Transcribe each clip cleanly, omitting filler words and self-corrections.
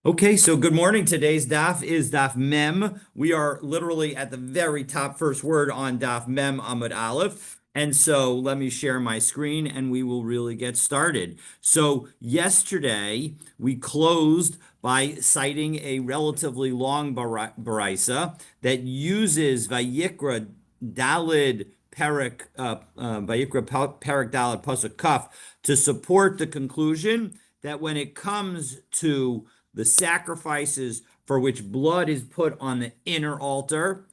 Okay, so good morning. Today's daf is daf mem. We are literally at the very top first word on daf mem amud aleph. And so let me share my screen and we will really get started. So yesterday we closed by citing a relatively long baraisa that uses Vayikra Dalid Perik, Vayikra Perik Dalid Pasuk Kaf to support the conclusion that when it comes to the sacrifices for which blood is put on the inner altar,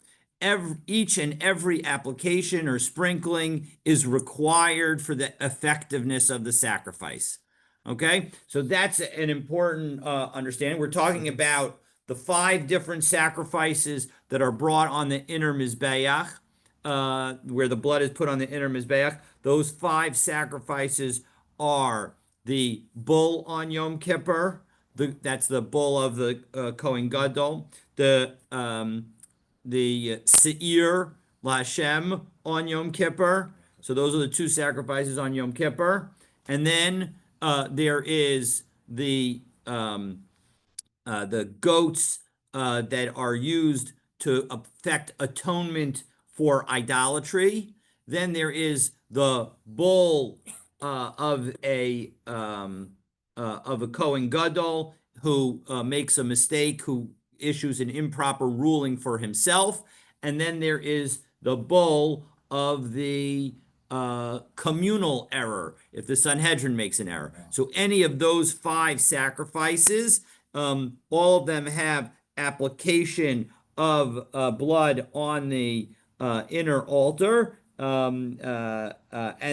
each and every application or sprinkling is required for the effectiveness of the sacrifice. Okay, so that's an important understanding. We're talking about the five different sacrifices that are brought on the inner Mizbeach, where the blood is put on the inner Mizbeach. Those five sacrifices are the bull on Yom Kippur, that's the bull of the Kohen Gadol, the Seir Lashem on Yom Kippur. So those are the two sacrifices on Yom Kippur. And then there is the goats that are used to effect atonement for idolatry. Then there is the bull of a Kohen Gadol who makes a mistake, who issues an improper ruling for himself, and then there is the bull of the communal error, if the Sanhedrin makes an error. So any of those five sacrifices, all of them have application of blood on the inner altar, and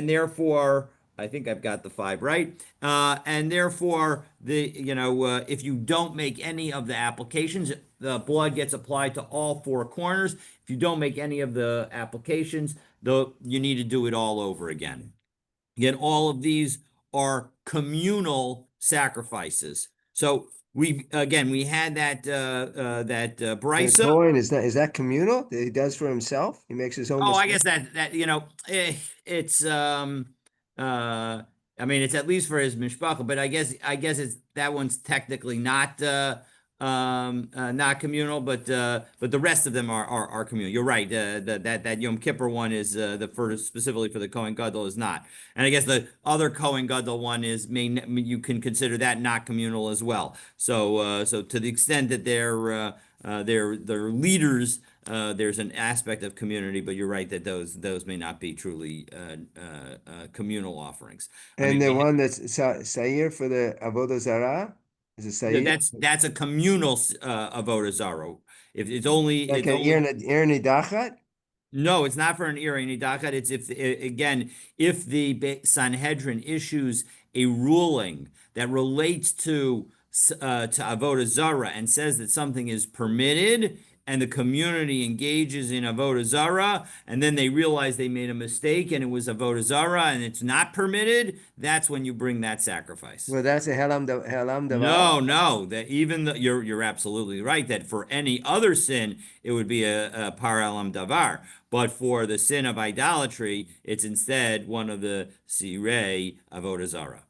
therefore, I think I've got the five right. And therefore, if you don't make any of the applications, the blood gets applied to all four corners. If you don't make any of the applications, though, you need to do it all over again. Again, all of these are communal sacrifices. So we had that The brisa. Cohen is that communal that he does for himself? He makes his own Oh, I mistake. guess that it's I mean it's at least for his mishpacha, but I guess it's that one's technically not communal, but the rest of them are communal. You're right. That Yom Kippur one is the first specifically for the Kohen Gadol is not, and I guess the other Kohen Gadol one is you can consider that not communal as well. So to the extent that they're leaders. There's an aspect of community, but you're right that those may not be truly communal offerings. I And mean, the one that's Sair for the Avodah Zarah is a Sair, that's a communal avodah zarah. If it's only like it's an only Ir Nidachat. No, it's not for an iri nidakat. It's if again, if the Sanhedrin issues a ruling that relates to avodah zarah and says that something is permitted, and the community engages in avodah zarah, and then they realize they made a mistake and it was avodah zarah and it's not permitted, that's when you bring that sacrifice. Well, that's a Helam Davar. No, that even you're absolutely right that for any other sin it would be a par alam davar, but for the sin of idolatry, it's instead one of the sirei avodah zarah.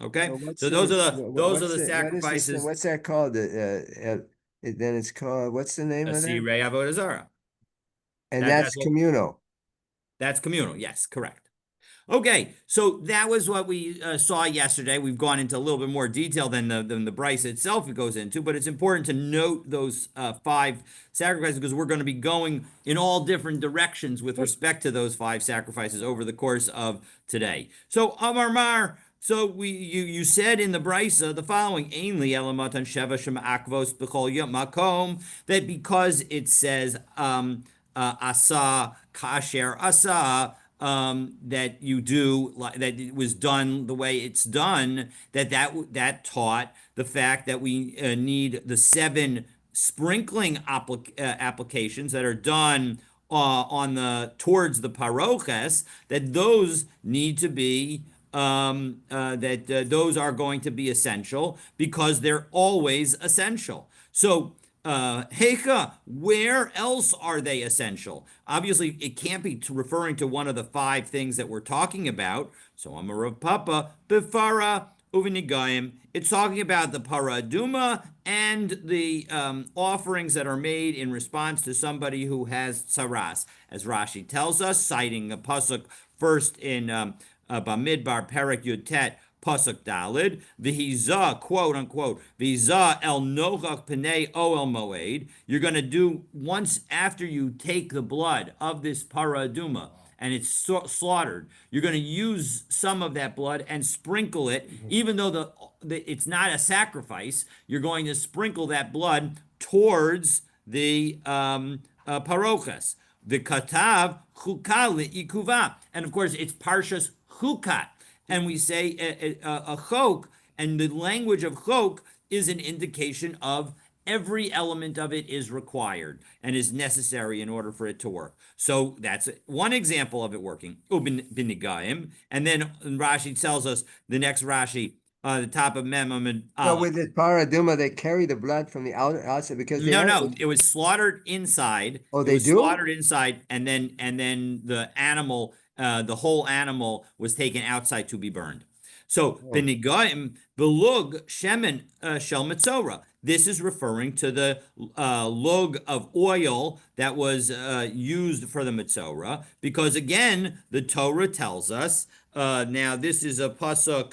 Okay, Well, so those are what's the what is this? sacrifices, What's that called? Then it's called, what's the name a of that? sirei avodah zarah. And That that's that's what communal. that's communal. Yes, correct. Okay, so that was what we saw yesterday. We've gone into a little bit more detail than the Bryce itself goes into, but it's important to note those five sacrifices because we're going to be going in all different directions with respect to those five sacrifices over the course of today. So Amar Mar, so you said in the Bryce the following: Ainli elamatan sheva shema akvos b'chol makom, that because it says asa kasher asa, that you do that it was done the way it's done, that taught the fact that we need the seven sprinkling applications that are done on the towards the paroches, that those need to be those are going to be essential because they're always essential. So Hecha, where else are they essential? Obviously, it can't be referring to one of the five things that we're talking about. So I'm a Rav Papa, Bifara, uvinigaim. It's talking about the paraduma and the offerings that are made in response to somebody who has tsaras, as Rashi tells us, citing a pasuk first in Bamidbar Perek Yutet. Pasuk Dalid, Vihiza, quote unquote, Viza el nochach pnei oel moed. You're going to do once after you take the blood of this paraduma and it's slaughtered. You're going to use some of that blood and sprinkle it, even though it's not a sacrifice. You're going to sprinkle that blood towards the parochas. The katav chukah ikuva, and of course it's parshas chukat, and we say a chok, and the language of chok is an indication of every element of it is required and is necessary in order for it to work. So that's one example of it working. Ubinigaim, and then Rashi tells us the next Rashi, the top of Mem Amud So Aleph. with the paraduma, they carry the blood from the outside because the No, animal. it was slaughtered inside. Oh, It they was do? slaughtered inside, and then the animal, the whole animal was taken outside to be burned. So Oh, benigaim belug shemen shel metzora. This is referring to the lug of oil that was used for the metzora, because again, the Torah tells us. Now, this is a pasuk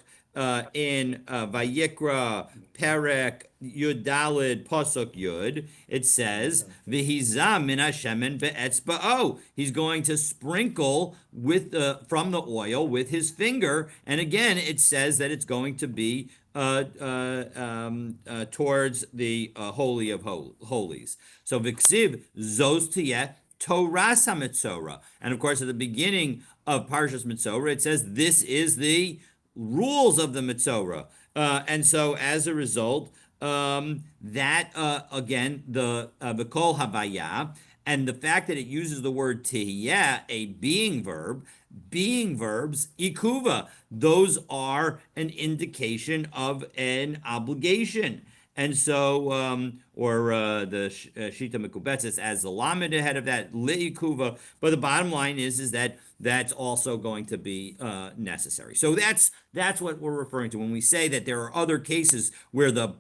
in Vayikra Perek Yud Dalid Pasuk Yud. It says, "V'hizam min hashemen be'etzba'o." He's going to sprinkle with the from the oil with his finger, and again, it says that it's going to be towards the holy of holies. So v'ksiv zos tiyeh Toras HaMetzora. And of course, at the beginning of Parshas Metzora, it says this is the rules of the Metzora. And so as a result, that again, the Kol Havaya, and the fact that it uses the word tihiyah, a being verbs, ikuva, those are an indication of an obligation. And so, the Shita Mekubetzes as the lamed ahead of that, li'ikuva. But the bottom line is that that's also going to be necessary. So that's what we're referring to when we say that there are other cases where the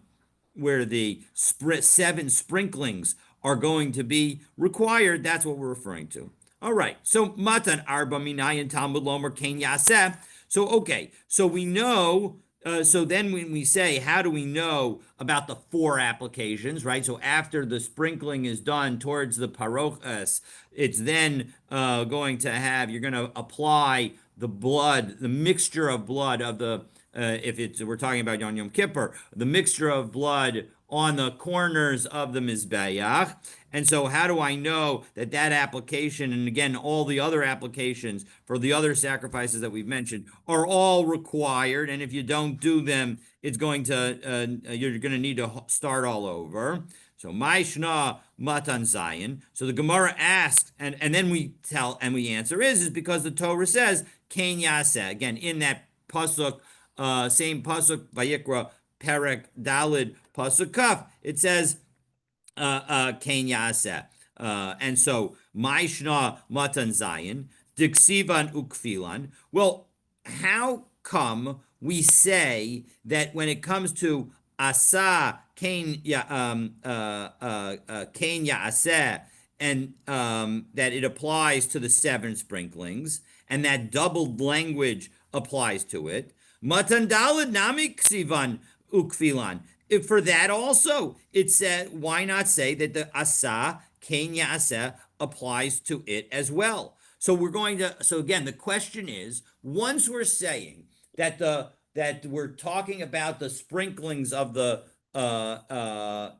seven sprinklings are going to be required. That's what we're referring to. All right. So matan arba minayin Talmud lomer ken yaseh. So okay. So we know. So then when we say, how do we know about the four applications, right? So after the sprinkling is done towards the parochas, it's then going to have, you're going to apply the blood, the mixture of blood of the, if we're talking about Yom Kippur, the mixture of blood on the corners of the Mizbeach. And so how do I know that that application, and again, all the other applications for the other sacrifices that we've mentioned, are all required? And if you don't do them, it's going to, you're going to need to start all over. So Maishna Matan Zayin. So the Gemara asks, and then we tell, and we answer is because the Torah says, Ken Yaseh. Again, in that pasuk, same pasuk, Vayikra, Perek, Dalid, pasuk Kaf, it says, Ken Yaseh. And so, Maishna Matan Zayin, Diksivan Ukfilan. Well, how come we say that when it comes to Asa Ken Yaseh, and that it applies to the seven sprinklings, and that doubled language applies to it? Matan Dalid Nami Ksivan Ukfilan. If for that also, it said, why not say that the asa ken yaseh applies to it as well? So we're going to. So again, the question is: once we're saying that that we're talking about the sprinklings of the that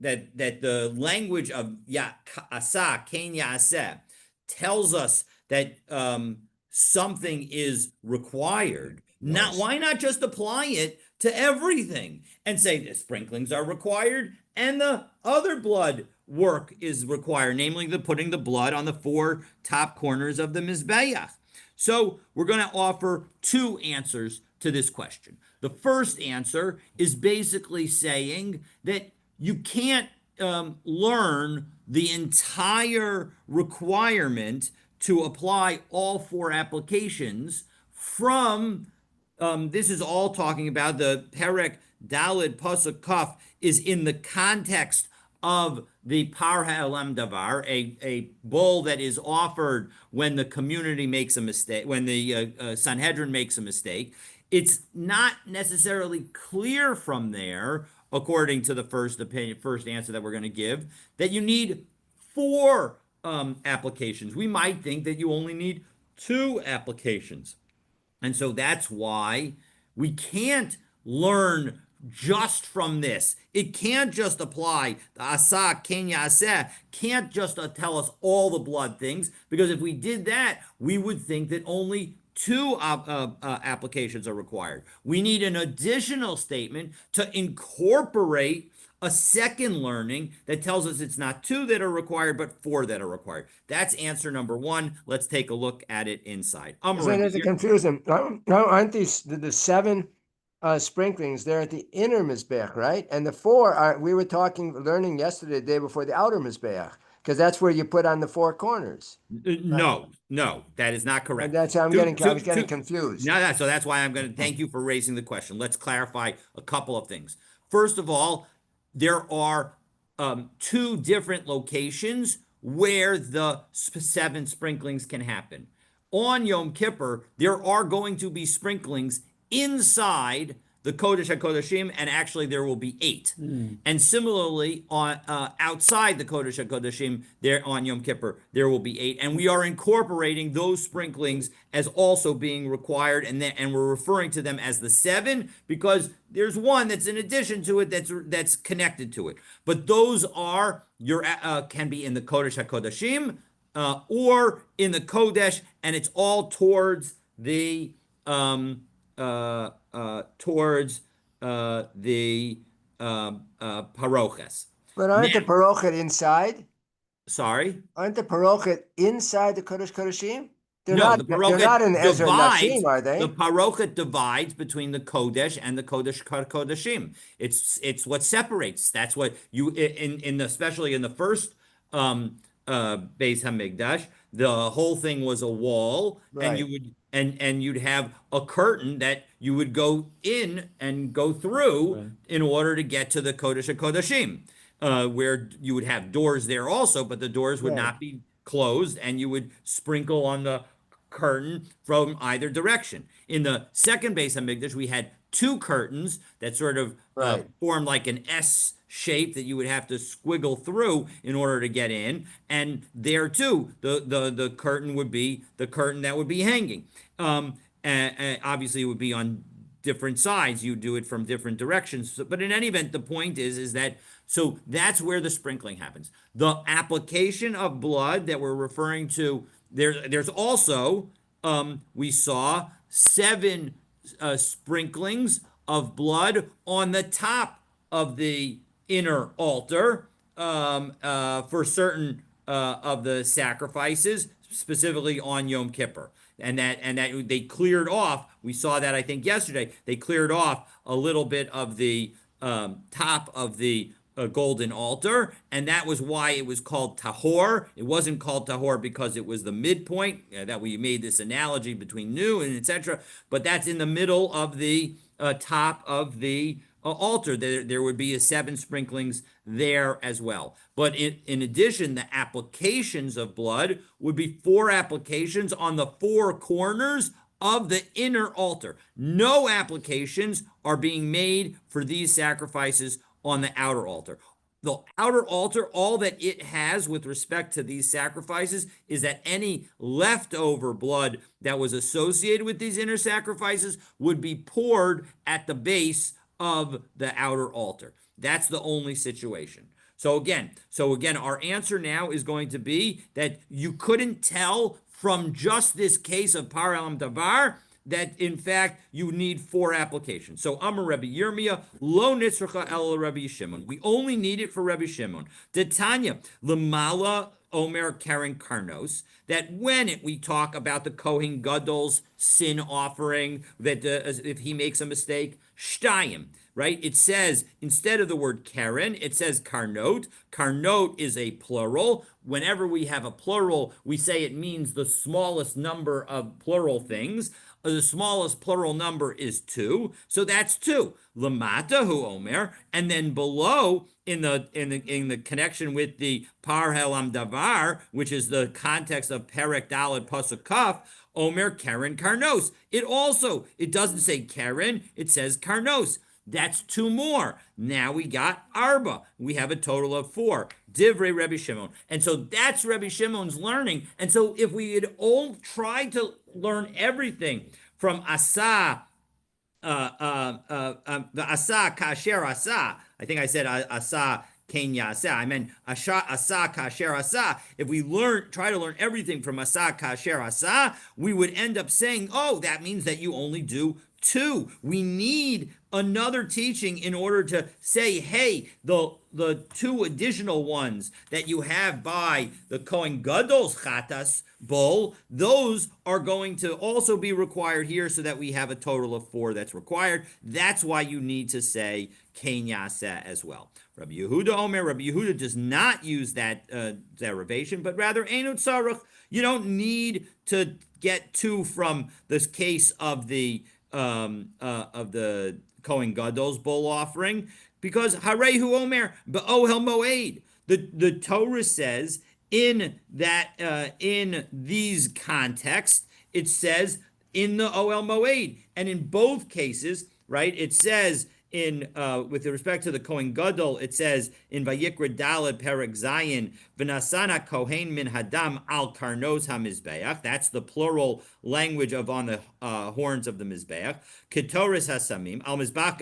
the language of asa ken yaseh tells us that something is required. Not yes. why not just apply it to everything and say the sprinklings are required and the other blood work is required, namely the putting the blood on the four top corners of the Mizbeach. So we're going to offer two answers to this question. The first answer is basically saying that you can't learn the entire requirement to apply all four applications from this is all talking about the Perek Dalid Pasuk Kaf is in the context of the Par Ha'elam Davar, a bull that is offered when the community makes a mistake, when the Sanhedrin makes a mistake. It's not necessarily clear from there, according to the first opinion, first answer that we're going to give, that you need four applications. We might think that you only need two applications. And so that's why we can't learn just from this. It can't just apply. The asa, kenya aseh, can't just tell us all the blood things, because if we did that, we would think that only two applications are required. We need an additional statement to incorporate a second learning that tells us it's not two that are required, but four that are required. That's answer number one. Let's take a look at it inside. So there's a confusion. Aren't these the seven sprinklings? They're at the inner mizbeach, right? And the four are, we were learning yesterday, the day before, the outer mizbeach, because that's where you put on the four corners. No, no, that is not correct. And that's how I was getting confused. No, so that's why I'm going to thank you for raising the question. Let's clarify a couple of things. First of all, there are two different locations where the seven sprinklings can happen. On Yom Kippur, there are going to be sprinklings inside the Kodesh HaKodeshim, and actually there will be 8. And similarly, on outside the Kodesh HaKodeshim, there on Yom Kippur, there will be 8. And we are incorporating those sprinklings as also being required, and we're referring to them as the 7 because there's one that's in addition to it that's connected to it. But those are your can be in the Kodesh HaKodeshim or in the Kodesh, and it's all towards the paroches. But aren't the parochet inside? Sorry? Aren't the parochet inside the Kodesh Kodeshim? They're not in Ezra Nashim, are they? The parochet divides between the Kodesh and the Kodesh Kodeshim. It's what separates. That's what you especially in the first Beis Hamikdash, the whole thing was a wall, right. And you would and you'd have a curtain that you would go in and go through, right, in order to get to the Kodesh HaKodeshim, where you would have doors there also, but the doors would, right, not be closed, and you would sprinkle on the curtain from either direction. In the second Beis Hamikdash, we had two curtains that sort of, right, formed like an S shape that you would have to squiggle through in order to get in, and there too the curtain would be the curtain that would be hanging, and obviously it would be on different sides. You do it from different directions, but in any event, the point is that so that's where the sprinkling happens. The application of blood that we're referring to, there's also we saw 7 sprinklings of blood on the top of the inner altar for certain of the sacrifices, specifically on Yom Kippur, and that they cleared off. We saw that, I think, yesterday. They cleared off a little bit of the top of the golden altar, and that was why it was called tahor. It wasn't called tahor because it was the midpoint, that we made this analogy between new and etc., but that's in the middle of the top of the altar. There would be 7 sprinklings there as well. But in addition, the applications of blood would be 4 applications on the 4 corners of the inner altar. No applications are being made for these sacrifices on the outer altar. The outer altar, all that it has with respect to these sacrifices is that any leftover blood that was associated with these inner sacrifices would be poured at the base of the outer altar. That's the only situation. So again, our answer now is going to be that you couldn't tell from just this case of Par Elam Davar that in fact you need 4 applications. So Amar Rabbi Yirmiyah, lo nitzracha el Rabbi Shimon. We only need it for Rabbi Shimon. Tanya lemala Omer Karen Karnos, that when we talk about the Kohen Gadol's sin offering, that if he makes a mistake, shtayim, right? It says, instead of the word Karen, it says Karnot. Karnot is a plural. Whenever we have a plural, we say it means the smallest number of plural things. the smallest plural number is 2, so that's 2. Lamata hu omer, and then below in the connection with the par helam davar, which is the context of perek daled pasuk kaf, omer keren karnos. It doesn't say keren, it says karnos. That's 2 more. Now we got arba. We have a total of 4. Divrei Rabbi Shimon. And so that's Rabbi Shimon's learning. And so if we had all tried to learn everything from asa, the asa kasher asa, I think I said asa kenya asa. I meant asa kasher asa. If we try to learn everything from asa kasher asa, we would end up saying, oh, that means that you only do 2. We need another teaching in order to say, hey, the 2 additional ones that you have by the Kohen Gadol's Chatas bowl, those are going to also be required here so that we have a total of 4 that's required. That's why you need to say Ken Yaseh as well. Rabbi Yehuda Omer, Rabbi Yehuda does not use that derivation, but rather Einut Sarach. You don't need to get 2 from this case of the Kohen Gadol's bull offering, because Harehu Omer Ba'ohel Moed. The Torah says in these contexts, it says in the Ohel Moed, and in both cases, right? It says in with respect to the Kohen Gadol, it says in Vayikra Daled Perek Zayin, V'nasana Kohen min Hadam al Karnos HaMizbeach. That's the plural language of on the horns of the Mizbeach. Ketoris HaSamim al Mizbach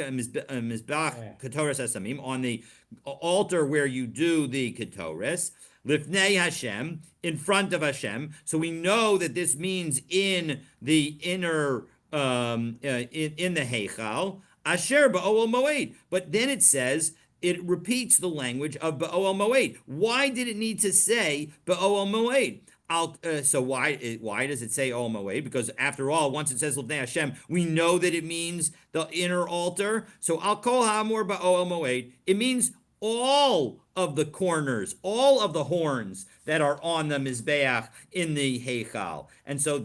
Ketoris HaSamim, on the altar where you do the Ketoris. Lifnei Hashem, in front of Hashem. So we know that this means in the inner in the Heichal. Asher ba'oel moed. But then it says, it repeats the language of ba'oel moed. Why did it need to say ba'oel moed? So why does it say Oel Moed? Because after all, once it says L'fnei Hashem, we know that it means the inner altar. So Al Kol Ha'amor ba'Oel Moed, it means all of the corners, all of the horns that are on the Mizbeach in the Heichal. And so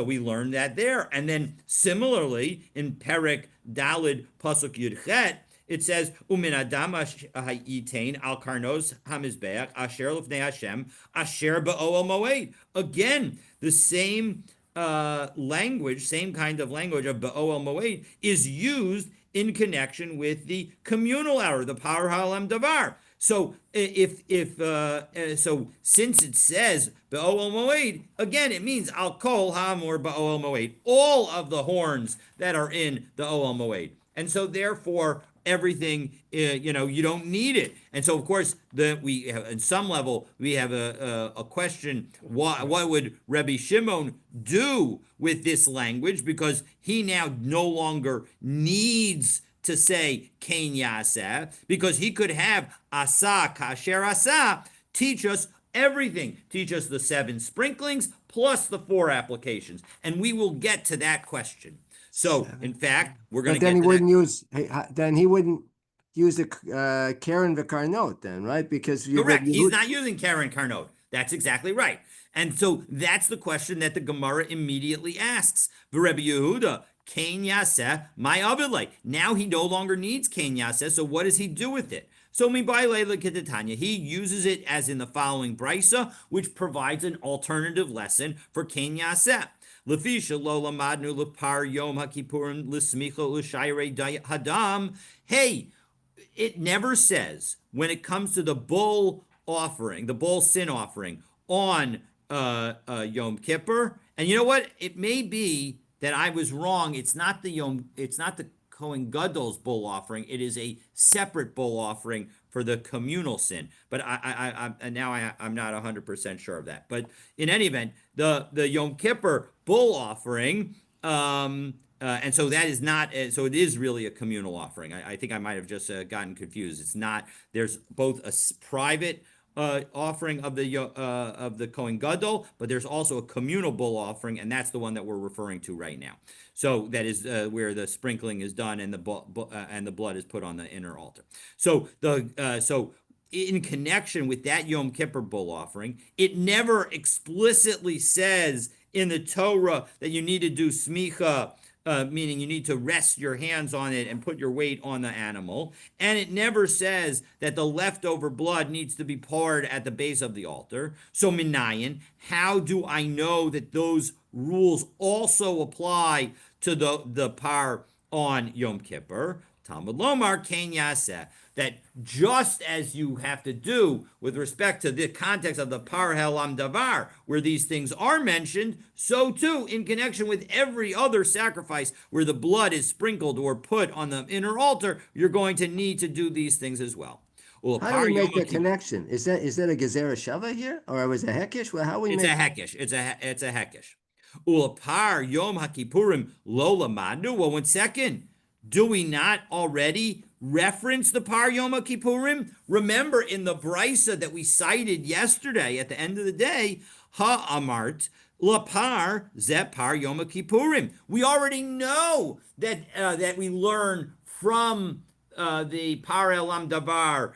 we learned that there. And then similarly, in Perek Dalid Pasuk Yudchet, it says, Umin Adam Ha'itain al Karnos HaMizbeach Asher L'fnei Hashem Asher Ba'oel Moed. Again, the same language, same kind of language of Ba'oel Moed is used in connection with the communal hour, the Par Halam Davar. So so since it says Ba'oel Moed, again it means Al Kol Ha'amor Ba'oel Moed, all of the horns that are in the Oel Moed. And so therefore everything, you don't need it. And so of course we have, in some level, we have a question: what would Rabbi Shimon do with this language? Because he now no longer needs to say Ken Yaseh, because he could have Asa Kasher Asa teach us everything, teach us the 7 sprinklings plus the 4 applications, and we will get to that question. So, in fact, we're going to get to that. Then he wouldn't use the Karen Vikarnot then, right? Because correct, he's not using Karen Karnot. That's exactly right. And so that's the question that the Gemara immediately asks. Rebbe Yehuda, Ken Yaseh, my Avilay. Now he no longer needs Ken Yaseh, so what does he do with it? So he uses it as in the following brisa, which provides an alternative lesson for Ken Yaseh. Hey, it never says when it comes to the bull offering, the bull sin offering on Yom Kippur. And you know what? It may be that I was wrong. It's not the Kohen Gadol's bull offering. It is a separate bull offering for the communal sin. But I'm not 100% sure of that. But in any event, the Yom Kippur bull offering, and so that is not, so it is really a communal offering. I think I might have just gotten confused. It's not. There's both a private offering of the Kohen Gadol, but there's also a communal bull offering, and that's the one that we're referring to right now. So that is where the sprinkling is done and the blood is put on the inner altar. So in connection with that Yom Kippur bull offering. It never explicitly says in the Torah that you need to do smicha, meaning you need to rest your hands on it and put your weight on the animal. And it never says that the leftover blood needs to be poured at the base of the altar. So, minayin, how do I know that those rules also apply to the par on Yom Kippur? Talmud Lomar Ken Yaseh, that just as you have to do with respect to the context of the Par Helam Davar, where these things are mentioned, so too in connection with every other sacrifice where the blood is sprinkled or put on the inner altar, you're going to need to do these things as well. Well, How do we Par Yom make that Kippur, connection? Is that a Gezerah Shava here, or was it Hekish? Well, how we it's make? a hekish. It's a hekish. Ulapar Yom HaKippurim Lola Madu. Well, 1 second. Do we not already reference the Par Yom Kippurim? Remember in the brisa that we cited yesterday at the end of the day, Ha'amart lapar zeh Par Yom Kippurim. We already know that we learn from the Par Elam Davar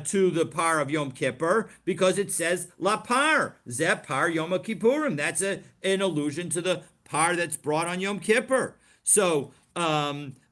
to the Par of Yom Kippur because it says lapar zeh Par Yom Kippurim. That's an allusion to the par that's brought on Yom Kippur. So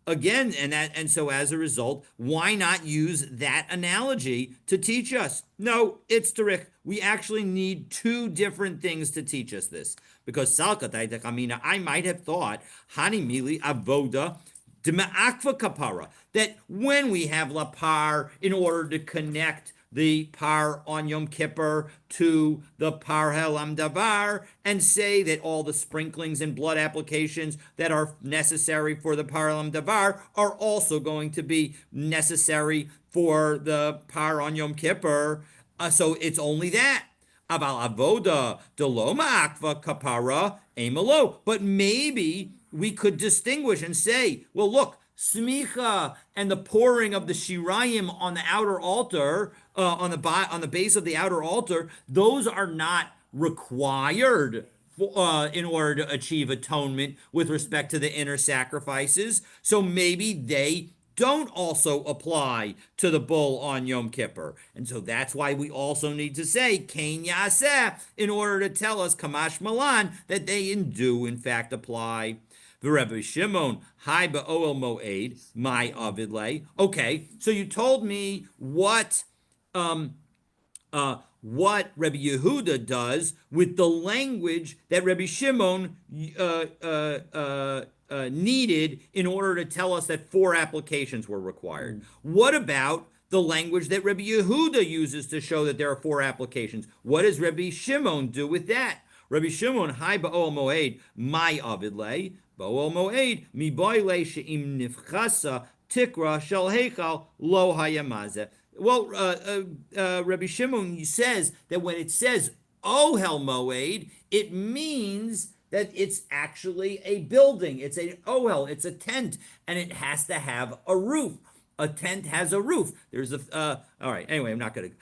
again, and so as a result, why not use that analogy to teach us? No, it's Tarikh. We actually need two different things to teach us this. Because Salkatai Kamina, I might have thought Hani Mili Avoda Dema'akva Kapara, that when we have Lapar, in order to connect the par on Yom Kippur to the par Helam Davar and say that all the sprinklings and blood applications that are necessary for the par Helam Davar are also going to be necessary for the par on Yom Kippur. So it's only that. Aval avoda deloma akva kapara emalo. But maybe we could distinguish and say, well, look, smicha and the pouring of the shirayim on the outer altar, on the base of the outer altar, those are not required in order to achieve atonement with respect to the inner sacrifices. So maybe they don't also apply to the bull on Yom Kippur. And so that's why we also need to say Ken Yaseh in order to tell us Kamash Malan that they do in fact apply. The Rebbe Shimon, Hai Ba'oel Moed, my Avidle. Okay, so you told me what Rebbe Yehuda does with the language that Rebbe Shimon needed in order to tell us that 4 applications were required. What about the language that Rebbe Yehuda uses to show that there are 4 applications? What does Rebbe Shimon do with that? Rebbe Shimon, Hai Ba'oel Moed, my Avidle. Ba'oel Moed, mi boile she'im nifchasa tikra shel heichal lo hayamazeh. Well, Rabbi Shimon says that when it says Ohel Moed, it means that it's actually a building. It's an Ohel, it's a tent, and it has to have a roof. A tent has a roof. There's a, all right, anyway, I'm not going to.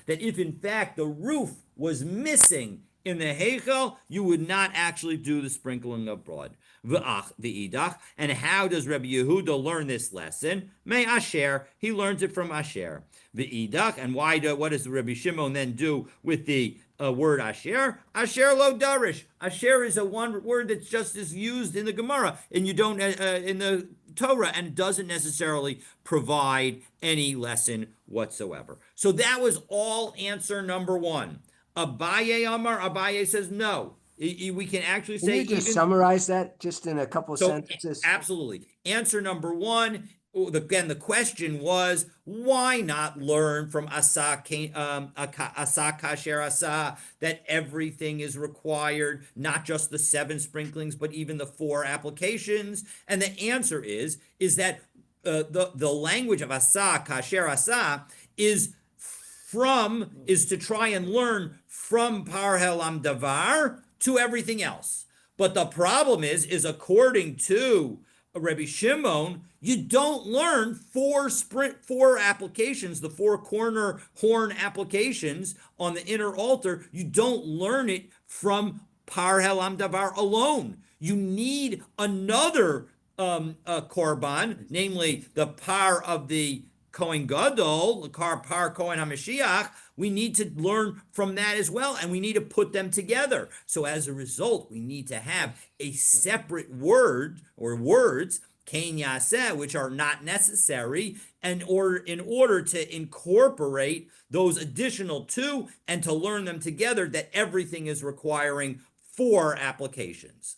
That if in fact the roof was missing in the Heichal, you would not actually do the sprinkling of blood. And how does Rabbi Yehuda learn this lesson? May Asher, he learns it from Asher. V'idach, and what does Rabbi Shimon then do with the word Asher? Asher lo darish. Asher is a one word that's just as used in the Gemara, and you don't in the Torah, and doesn't necessarily provide any lesson whatsoever. So that was all answer number 1. Abaye says no. We can actually say. Can you just summarize that just in a couple sentences? Absolutely. Answer number 1. Again, the question was, why not learn from Asa Kasher Asa that everything is required, not just the 7 sprinklings, but even the 4 applications? And the answer is that the language of Asa Kasher Asa is to try and learn from Par Helam Davar to everything else. But the problem is according to Rebbe Shimon, you don't learn 4 applications, the 4 corner horn applications on the inner altar. You don't learn it from Par Helam Davar alone. You need another korban, namely the par of the Kohen Gadol, the par Kohen HaMashiach, we need to learn from that as well, and we need to put them together. So as a result, we need to have a separate word or words, Kain Yaseh, which are not necessary, and in order to incorporate those additional two and to learn them together, that everything is requiring 4 applications.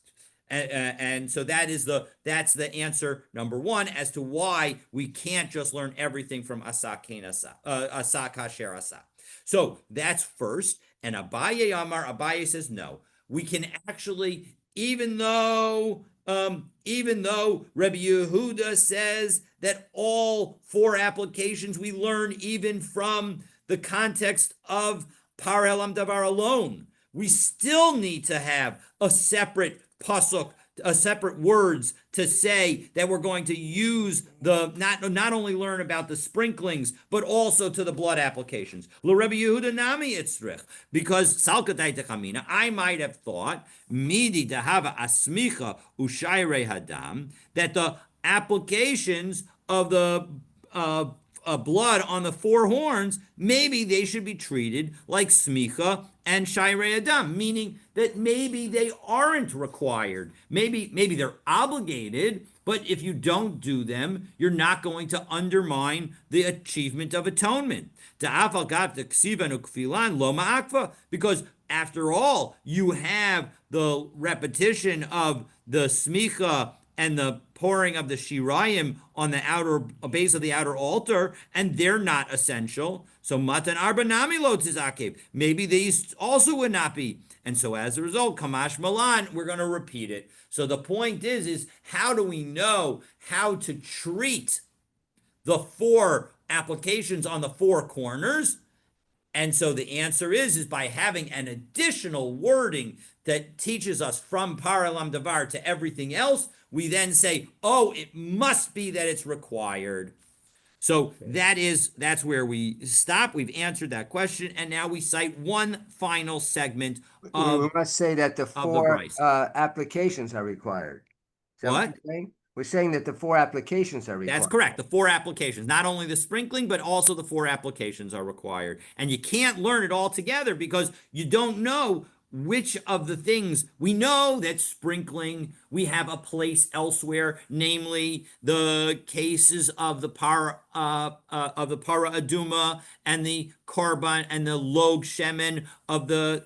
And so that's the answer number 1 as to why we can't just learn everything from Asa Kain Asa, Asa Kasher Asa. So that's first. And Abaye says no. We can actually, even though Rabbi Yehuda says that all 4 applications we learn even from the context of Par Elam Davar alone, we still need to have a separate pasuk, a separate words to say that we're going to use the not only learn about the sprinklings but also to the blood applications. L'Rebbe Yehuda nami itzrich, because salkatay techamina, I might have thought midi dehava asmicha ushayre hadam, that the applications of the blood on the 4 horns, maybe they should be treated like smicha and shayrei adam, meaning that maybe they aren't required. Maybe they're obligated, but if you don't do them, you're not going to undermine the achievement of atonement. Because after all, you have the repetition of the smicha and the pouring of the shirayim on the outer base of the outer altar, and they're not essential. So matan arba nami lo tizakev. Maybe these also would not be. And so as a result, kamash malan, we're going to repeat it. So the point is how do we know how to treat the 4 applications on the 4 corners? And so the answer is by having an additional wording that teaches us from Par Elam Davar to everything else. We then say, oh, it must be that it's required. So that's where we stop. We've answered that question, and now we cite one final segment of we must say that the of the 4 Bryce. applications are required. Is that What? you're saying? We're saying that the 4 applications are required. That's correct. The 4 applications, not only the sprinkling, but also the 4 applications are required. And you can't learn it all together because you don't know which of the things. We know that sprinkling, we have a place elsewhere, namely the cases of the para aduma and the korban and the log shemen of the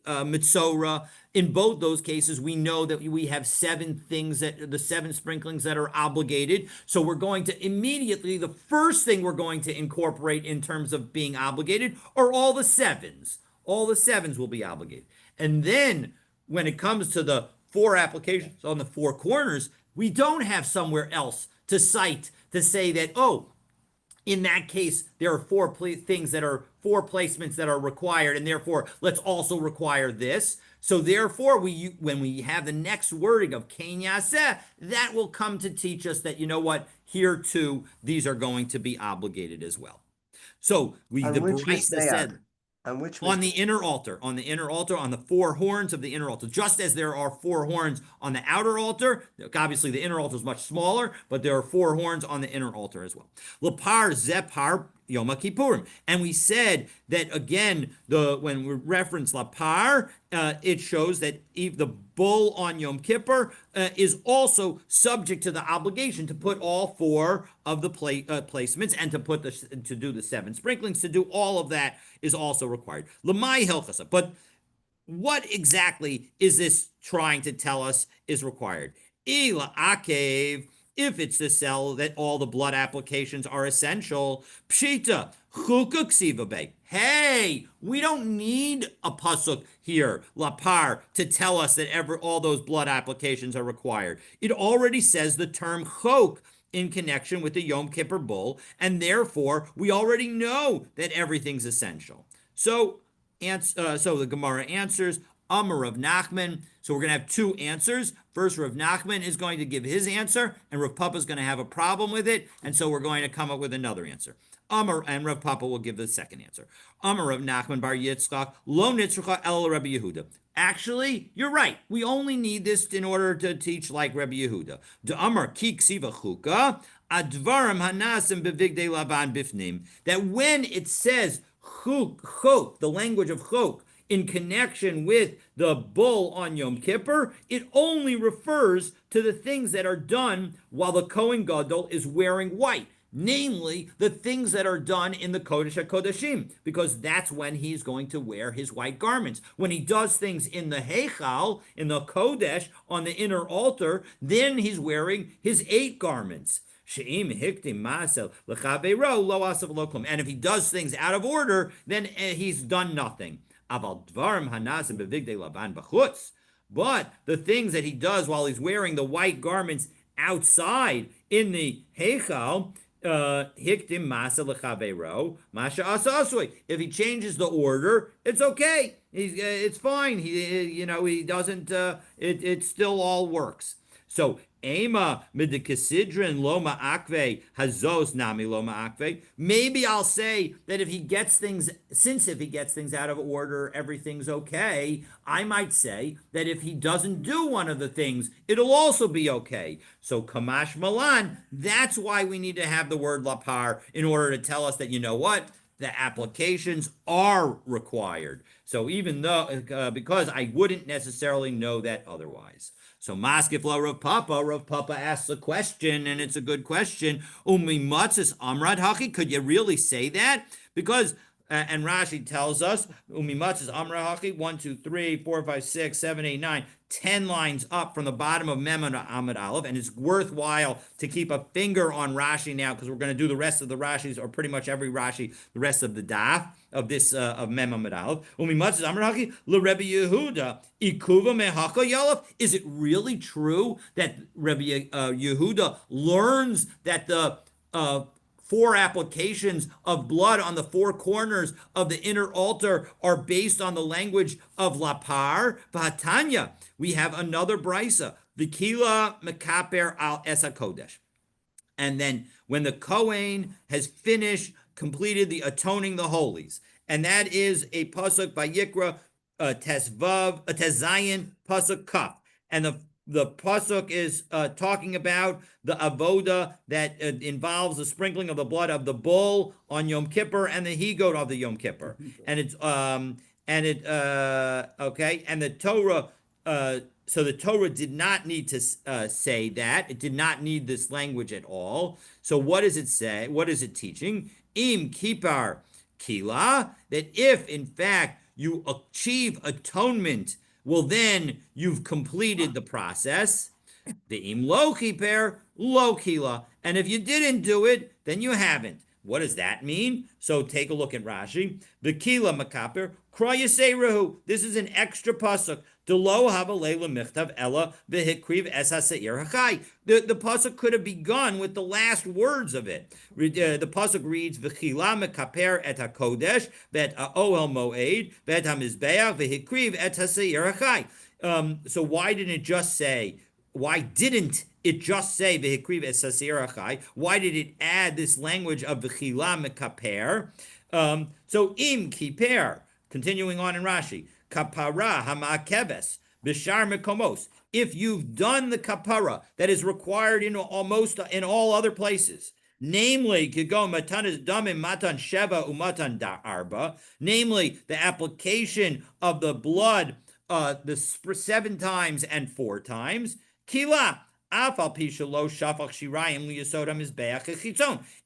mitzora. In both those cases, we know that we have 7 things, that the 7 sprinklings that are obligated. So we're going to immediately, the first thing we're going to incorporate in terms of being obligated are all the 7s. All the 7s will be obligated. And then when it comes to the 4 applications on the 4 corners, we don't have somewhere else to cite to say that, oh, in that case, there are 4 things that are 4 placements that are required, and therefore let's also require this. So therefore, when we have the next wording of Kain Yaseh, that will come to teach us that, you know what, here too, these are going to be obligated as well. So the Baraisa said, on the inner altar, on the 4 horns of the inner altar, just as there are 4 horns on the outer altar. Obviously, the inner altar is much smaller, but there are 4 horns on the inner altar as well. Lapar zepar Yom Kippurim, and we said that again. When we reference lapar, it shows that the bull on Yom Kippur is also subject to the obligation to put all 4 of the placements and to do the 7 sprinklings. To do all of that is also required. Lamai Hilchasa. But what exactly is this trying to tell us is required? Ila akev. If it's to sell that all the blood applications are essential, pshita chukuk sivabe. Hey, we don't need a pasuk here, lapar, to tell us that all those blood applications are required. It already says the term chok in connection with the Yom Kippur bull, and therefore we already know that everything's essential. So the Gemara answers, Amar Rav Nachman. So we're going to have 2 answers. First, Rav Nachman is going to give his answer, and Rav Papa is going to have a problem with it, and so we're going to come up with another answer. And Rav Papa will give the second answer. Amar Rav Nachman bar Yitzchak, lo nitzrucha el Rabbi Yehuda. Actually, you're right. We only need this in order to teach like Rabbi Yehuda. Amar ki ksiva chuka, advarim hanasim bevigdei lavan bifnim. That when it says chok, the language of chok, in connection with the bull on Yom Kippur, it only refers to the things that are done while the Kohen Gadol is wearing white, namely the things that are done in the Kodesh HaKodeshim, because that's when he's going to wear his white garments. When he does things in the Heichal, in the Kodesh, on the inner altar, then he's wearing his 8 garments. And if he does things out of order, then he's done nothing. But the things that he does while he's wearing the white garments outside in the Heichal, hiktim masa lechavero masha asasui. If he changes the order, it's okay. It's fine. He doesn't. It still all works. So ema midikasidrin loma akve hazos nami loma akve. Maybe I'll say that if he gets things out of order, everything's okay. I might say that if he doesn't do one of the things, it'll also be okay. So kamash malan. That's why we need to have the word lapar in order to tell us that, you know what, the applications are required. So even though, because I wouldn't necessarily know that otherwise. So Maskifla Rav Papa asks a question, and it's a good question. Umi matzis amrad haki, could you really say that? Because, and Rashi tells us, Umi matzis amrad haki, 1, 2, 3, 4, 5, 6, 7, 8, 9, 10 lines up from the bottom of Mem and Amud Aleph, and it's worthwhile to keep a finger on Rashi now, because we're going to do the rest of the Rashis, or pretty much every Rashi, the rest of the daf of this of Mem Amud Aleph. Umi matzis amrad haki l'Rebbe Yehuda ikuva mehaka yalaf. Is it really true that Rebbe Yehuda learns that the 4 applications of blood on the 4 corners of the inner altar are based on the language of lapar? V'hatanya, we have another brisa, v'kila mekaper al es hakodesh. And then when the Kohen has completed the atoning the holies, and that is a pasuk by Yikra Tesvav, Tezayin, pasuk Kaf, and the pasuk is talking about the avoda that involves the sprinkling of the blood of the bull on Yom Kippur and the he-goat of the Yom Kippur, and it's okay, and the Torah. So the Torah did not need to say that. It did not need this language at all. So what does it say? What is it teaching? Im kipar kila, that if in fact you achieve atonement, well, then you've completed the process. The im lo kiper lo kila, and if you didn't do it, then you haven't. What does that mean? So take a look at Rashi. The kila makaper krayaseirahu. This is an extra pasuk. Delo hava leila michtav ella v'hikriv es haseir hachai. The pasuk could have begun with the last words of it. The pasuk reads v'chila mekaper et hakodesh v'et ha'ohel moed v'et hamizbeach v'hikriv et haseir hachai. So why didn't it just say? Why didn't it just say v'hikriv es haseir hachai? Why did it add this language of v'chila mekaper? So im kiper. Continuing on in Rashi. Kapara hamakeves bishar mekomos. If you've done the kapara that is required in almost in all other places, namely kigon matan damim matan sheva umatan arba, namely the application of the blood the 7 times and 4 times, kila.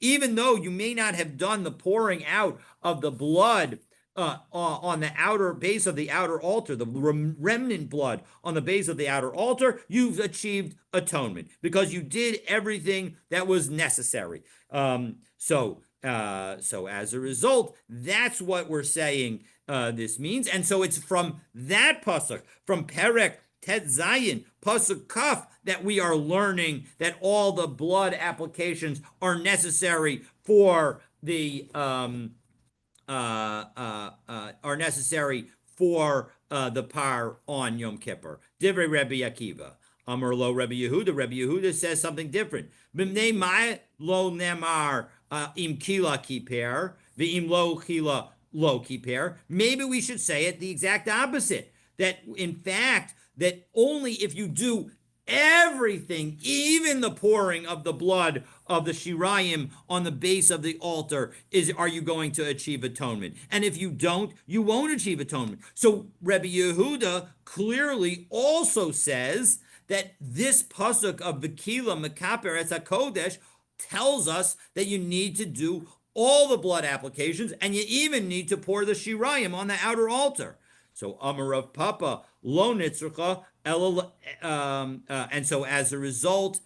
Even though you may not have done the pouring out of the blood on the outer base of the outer altar, the remnant blood on the base of the outer altar, you've achieved atonement because you did everything that was necessary. So as a result, that's what we're saying this means. And so it's from that pasuk, from Perek Tet Zayin, pasuk Kaf, that we are learning that all the blood applications are necessary for the are necessary for the par on Yom Kippur. Divrei Rebbe Akiva. Amar lo Rebbe Yehuda. Rebbe Yehuda says something different. B'mnei ma'e lo nemar im kila kiper v'im lo kila lo kiper. Maybe we should say it the exact opposite. that in fact, that only if you do everything, even the pouring of the blood of the shirayim on the base of the altar, are you going to achieve atonement. And if you don't, you won't achieve atonement. So Rebbe Yehuda clearly also says that this pasuk of V'kila Mekaper Es HaKodesh tells us that you need to do all the blood applications, and you even need to pour the shirayim on the outer altar. So Amar Rav Papa lo nitzrucha and so as a result,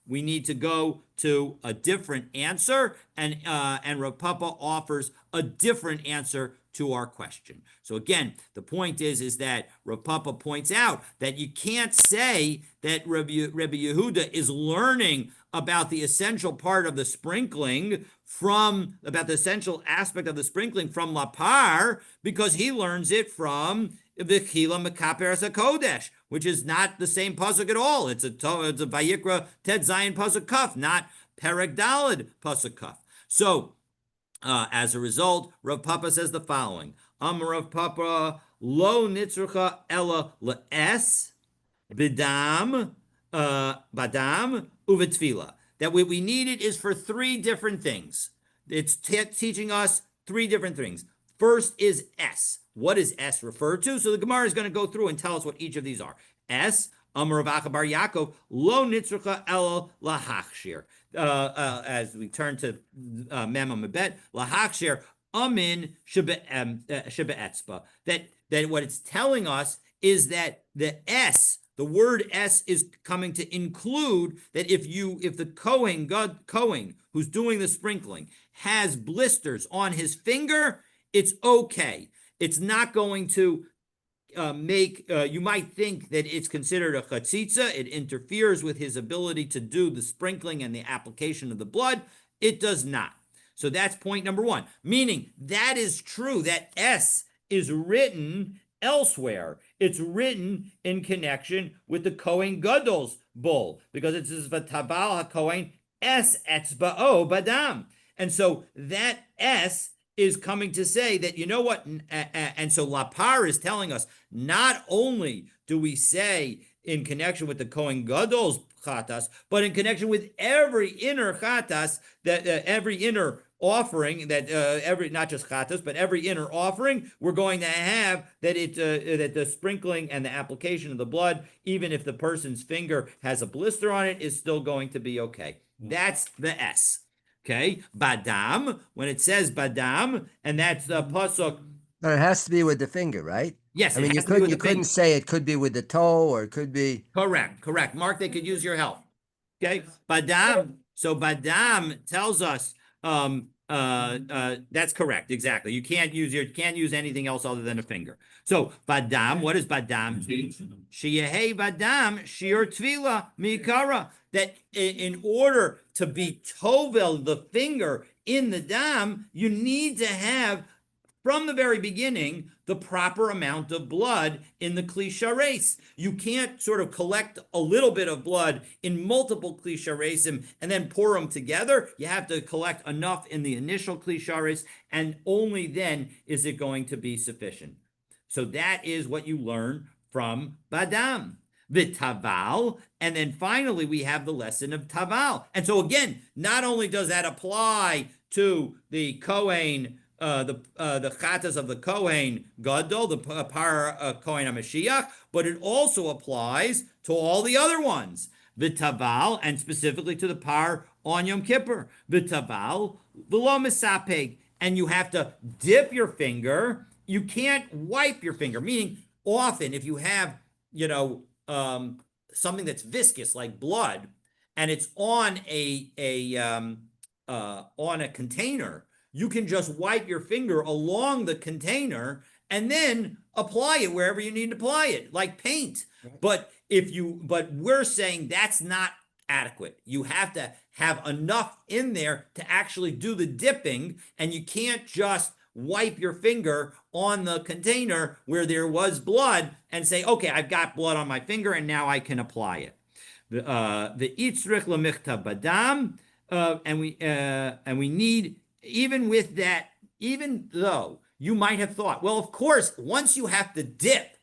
we need to go to a different answer, and Rav Papa offers a different answer to our question. So again, the point is that Rav Papa points out that you can't say that Rabbi Yehuda is learning about the essential part of the sprinkling about the essential aspect of the sprinkling from Lapar, because he learns it from V'chila Mekaper Es HaKodesh, which is not the same pasuk at all. It's a Vayikra Tet Zayin pasuk Kaf, not Perek Daled pasuk Kaf. So, as a result, Rav Papa says the following: Amar Rav Papa lo nitzrucha ella le'es badam uvetfila. That what we needed is for three different things. It's teaching us three different things. First is S. What does S refer to? So the Gemara is going to go through and tell us what each of these are. S, Amar Rav Acha bar Yaakov, lo nitzrucha el lahachshir. As we turn to Mem Amabet, lahachshir amin shebe'etzba. That what it's telling us is that the S, the word S, is coming to include that if the Kohen who's doing the sprinkling has blisters on his finger, it's okay. It's not going to you might think that it's considered a chatzitza. It interferes with his ability to do the sprinkling and the application of the blood. It does not. So that's point number one, meaning that is true. That S is written elsewhere. It's written in connection with the Kohen Gadol's bull, because it says V'tabal HaKohen Es Etzba'o Badam. And so that S is coming to say that, you know what, and so Lapar is telling us, not only do we say in connection with the Kohen Gadol's chatas, but in connection with every inner chatas, that every inner offering, that not just chatas, but every inner offering, we're going to have that that the sprinkling and the application of the blood, even if the person's finger has a blister on it, is still going to be okay. That's the S. Okay, badam, when it says badam, and that's the pasuk. But it has to be with the finger, right? Yes, I mean, you couldn't say it could be with the toe, or it could be. Correct. Mark, they could use your help. Okay, badam. So badam tells us that's correct. Exactly. You can't use anything else other than a finger. So badam, what does badam teach? Sheyehei badam shiur tvila mikara. That in order to be tovel the finger in the dam, you need to have, from the very beginning, the proper amount of blood in the kli shares. You can't sort of collect a little bit of blood in multiple kli sharesim and then pour them together. You have to collect enough in the initial kli shares, and only then is it going to be sufficient. So that is what you learn from badam. V'taval, and then finally we have the lesson of taval. And so again, not only does that apply to the Kohen, the chatas of the Kohen Gadol, the par Kohen HaMashiach, but it also applies to all the other ones. V'taval, and specifically to the par on Yom Kippur. V'taval v'lo misapeg, and you have to dip your finger. You can't wipe your finger, meaning often if you have, something that's viscous like blood, and it's on on a container, you can just wipe your finger along the container and then apply it wherever you need to apply it, like paint. But we're saying that's not adequate. You have to have enough in there to actually do the dipping, and you can't just wipe your finger on the container where there was blood and say, okay, I've got blood on my finger and now I can apply it. The itzrich lemichta badam, and we need, even with that, even though you might have thought, well, of course, once you have to dip,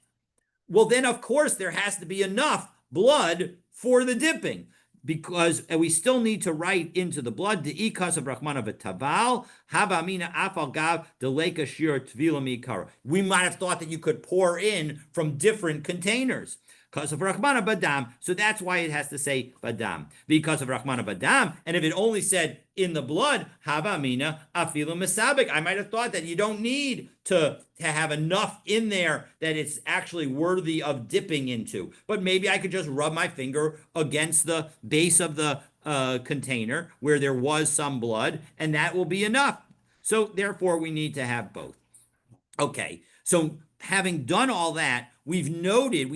well, then of course there has to be enough blood for the dipping, because we still need to write into the blood the ikas of Rahman of Taval, Havamina Afal Gav, the Leka Shir Tvilami Kara. We might have thought that you could pour in from different containers. Because of Rahman Badam, so that's why it has to say Badam. Because of Rahman Badam, and if it only said in the blood, Havamina Afila Masabik, I might have thought that you don't need to have enough in there that it's actually worthy of dipping into. But maybe I could just rub my finger against the base of the container where there was some blood, and that will be enough. So therefore, we need to have both. Okay, so having done all that, we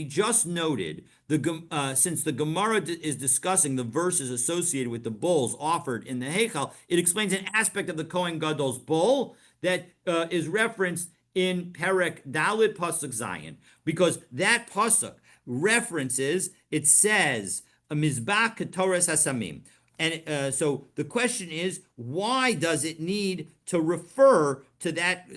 just noted since the Gemara is discussing the verses associated with the bulls offered in the Heichal, it explains an aspect of the Kohen Gadol's bull that is referenced in Perek Dalit Pasuk Zayin, because that pasuk references, it says, a Mizbach Ketoras Hasamim. And so the question is, why does it need to refer to that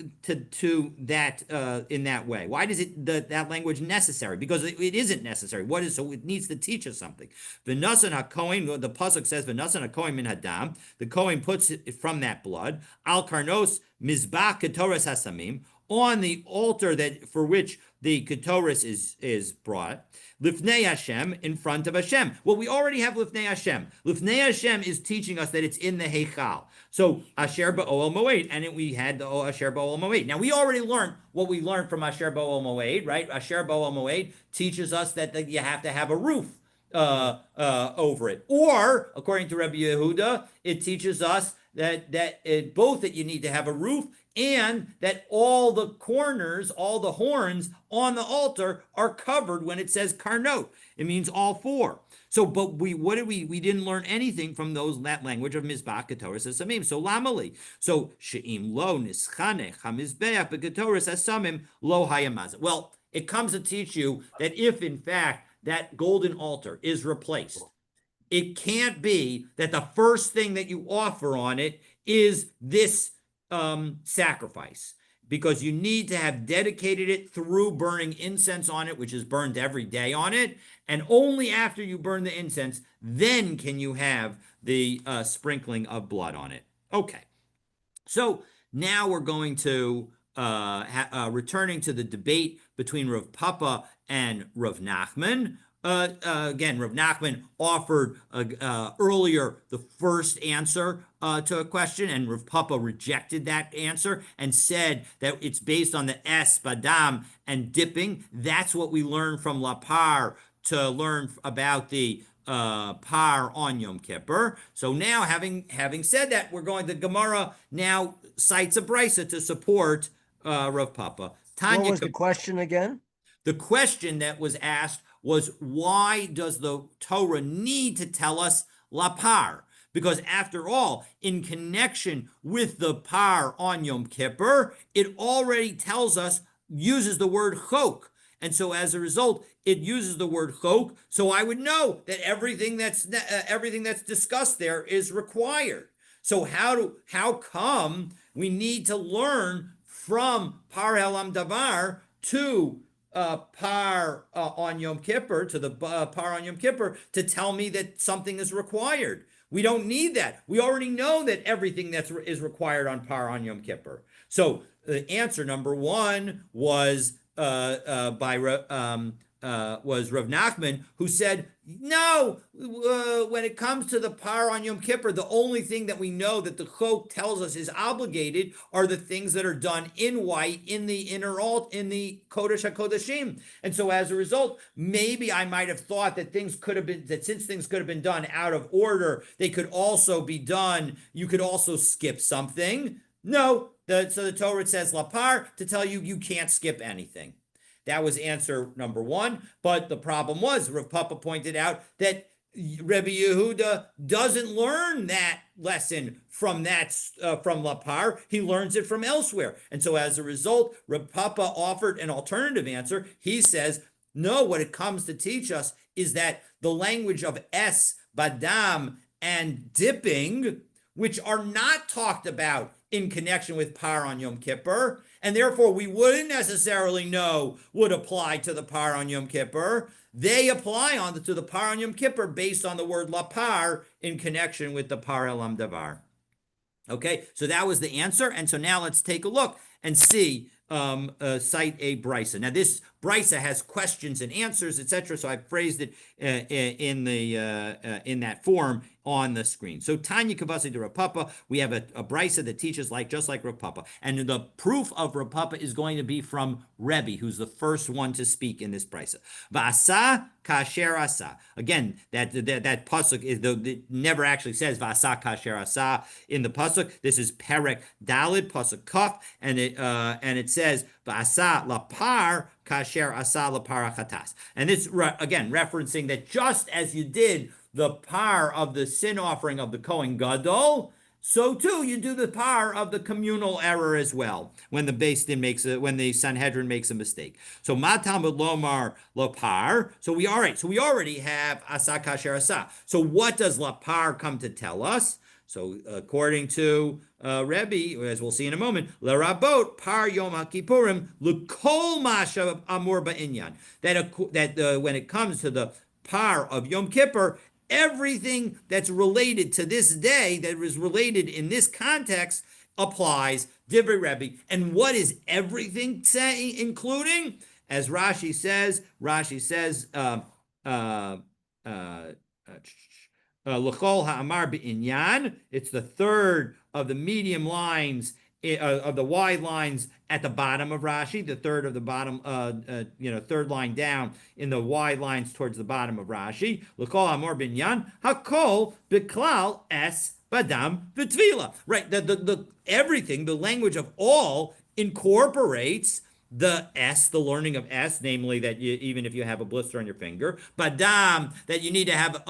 in that way? Why does that language necessary? Because it isn't necessary. So it needs to teach us something. V'nasan hakohen, the pasuk says v'nasan hakohen min hadam. The kohen puts it from that blood. Al karnos mizbach ketoras hasamim, on the altar that for which the ketoras is brought. Lifnei Hashem, in front of Hashem. Well, we already have Lifnei Hashem. Lifnei Hashem is teaching us that it's in the Heichal. So Asher Ba'ol Moed, and we had the Asher Ba'ol Moed. Now, we already learned what we learned from Asher Ba'ol Moed, right? Asher Ba'ol Moed teaches us that you have to have a roof over it. Or, according to Rabbi Yehuda, it teaches us both that you need to have a roof and that all the corners, all the horns on the altar are covered when it says karnot. It means all four. So, but we didn't learn anything from that language of Mizbach Ketoras Hasamim. So lamali. So she'im lo nischanech hamizbeach beketoras hasamim lo hayamazah. Well, it comes to teach you that if in fact that golden altar is replaced, it can't be that the first thing that you offer on it is this sacrifice, because you need to have dedicated it through burning incense on it, which is burned every day on it. And only after you burn the incense, then can you have the sprinkling of blood on it. Okay. So now we're going to returning to the debate between Rav Papa and Rav Nachman. Again, Rav Nachman offered earlier the first answer to a question, and Rav Papa rejected that answer and said that it's based on the es, badam, and dipping. That's what we learned from Lapar to learn about the par on Yom Kippur. So now, having said that, we're going to Gemara now cites a brisa to support Rav Papa. Tanya, what was the question again? The question that was asked was, why does the Torah need to tell us lapar? Because after all, in connection with the par on Yom Kippur, it already tells us, uses the word chok. And so as a result, it uses the word chok. So I would know that everything that's discussed there is required. So how come we need to learn from par helam davar to par on Yom Kippur, to the par on Yom Kippur, to tell me that something is required? We don't need that. We already know that everything is required on par on Yom Kippur. So the answer number one was Rav Nachman, who said, no, when it comes to the par on Yom Kippur, the only thing that we know that the chok tells us is obligated are the things that are done in white in the inner in the Kodesh HaKodeshim. And so as a result, maybe I might have thought that since things could have been done out of order, they could also be done, you could also skip something. No, so the Torah says lapar to tell you can't skip anything. That was answer number one. But the problem was, Rav Papa pointed out that Rebbe Yehuda doesn't learn that lesson from lapar. He learns it from elsewhere. And so as a result, Rav Papa offered an alternative answer. He says, no, what it comes to teach us is that the language of es, badam, and dipping, which are not talked about in connection with par on Yom Kippur, and therefore we wouldn't necessarily know would apply to the par on Yom Kippur. They apply to the par on Yom Kippur based on the word lapar in connection with the par elam davar. Okay, so that was the answer. And so now let's take a look and see, cite a brisa. Now this brisa has questions and answers, etc. So I phrased it in that form on the screen. So Tanya Kavasi de Rav Papa, we have a brisa that teaches just like Rav Papa. And the proof of Rav Papa is going to be from Rebbe, who's the first one to speak in this brisa. Vasa kasher asa. Again, that pasuk it never actually says vasa kasher asa in the pasuk. This is Perek Dalid pasuk Kaf, and it says vasa lapar kasher asa lapar chatas. And it's again referencing that just as you did the par of the sin offering of the Kohen Gadol, so too you do the par of the communal error as well when when the Sanhedrin makes a mistake. So matamud lomar lapar. So we already have asa kasher asa. So what does lapar come to tell us? So according to Rebbe, as we'll see in a moment, lerabot par Yom HaKippurim l'kol masha amur ba'inyan. That when it comes to the par of Yom Kippur, everything that's related to this day, that is related in this context, applies. Divrei Rebbe. And what is everything say, including? As Rashi says, L'chol ha'amar b'inyan. It's the third of the medium lines, of the wide lines at the bottom of Rashi, the third of the bottom, third line down in the wide lines towards the bottom of Rashi. L'chol ha'amar b'inyan hakol b'klal es badam v'tvila. Right, the everything, the language of all incorporates the learning of S, namely that even if you have a blister on your finger, badam, that you need to have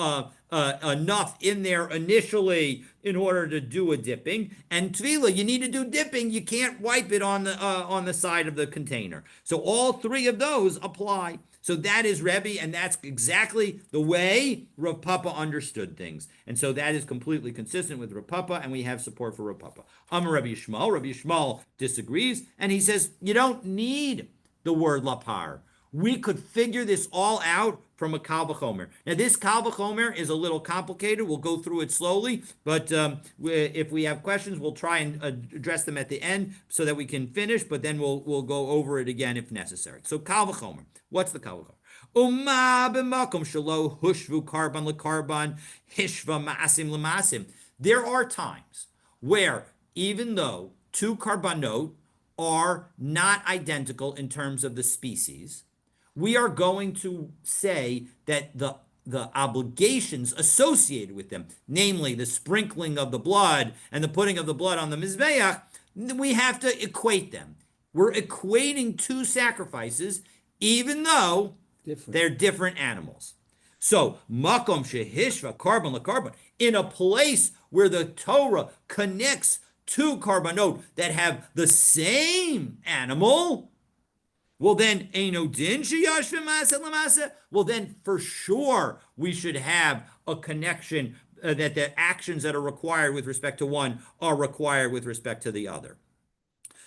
enough in there initially in order to do a dipping, and tvila, you need to do dipping. You can't wipe it on the side of the container. So all three of those apply. So that is Rebbe, and that's exactly the way Rav Papa understood things. And so that is completely consistent with Rav Papa, and we have support for Rav Papa. Amar Rabbi Yishmael. Rabbi Yishmael disagrees, and he says, you don't need the word lapar. We could figure this all out from a Kal V'chomer. Now, this Kal V'chomer is a little complicated. We'll go through it slowly, but if we have questions, we'll try and address them at the end so that we can finish, but then we'll go over it again if necessary. So Kal V'chomer. What's the Kal V'chomer? Uma b'makom shelo hushvu karban lekarban hishva ma'asim l'ma'asim. There are times where even though two karbanot are not identical in terms of the species, we are going to say that the obligations associated with them, namely the sprinkling of the blood and the putting of the blood on the Mizbeach, we have to equate them. We're equating two sacrifices, even though they're different animals. So, makom shehishva karban lekarban, in a place where the Torah connects two karbanot that have the same animal, well then, eino din sheyashvim ma'aseh l'maseh. Well then, for sure, we should have a connection that the actions that are required with respect to one are required with respect to the other.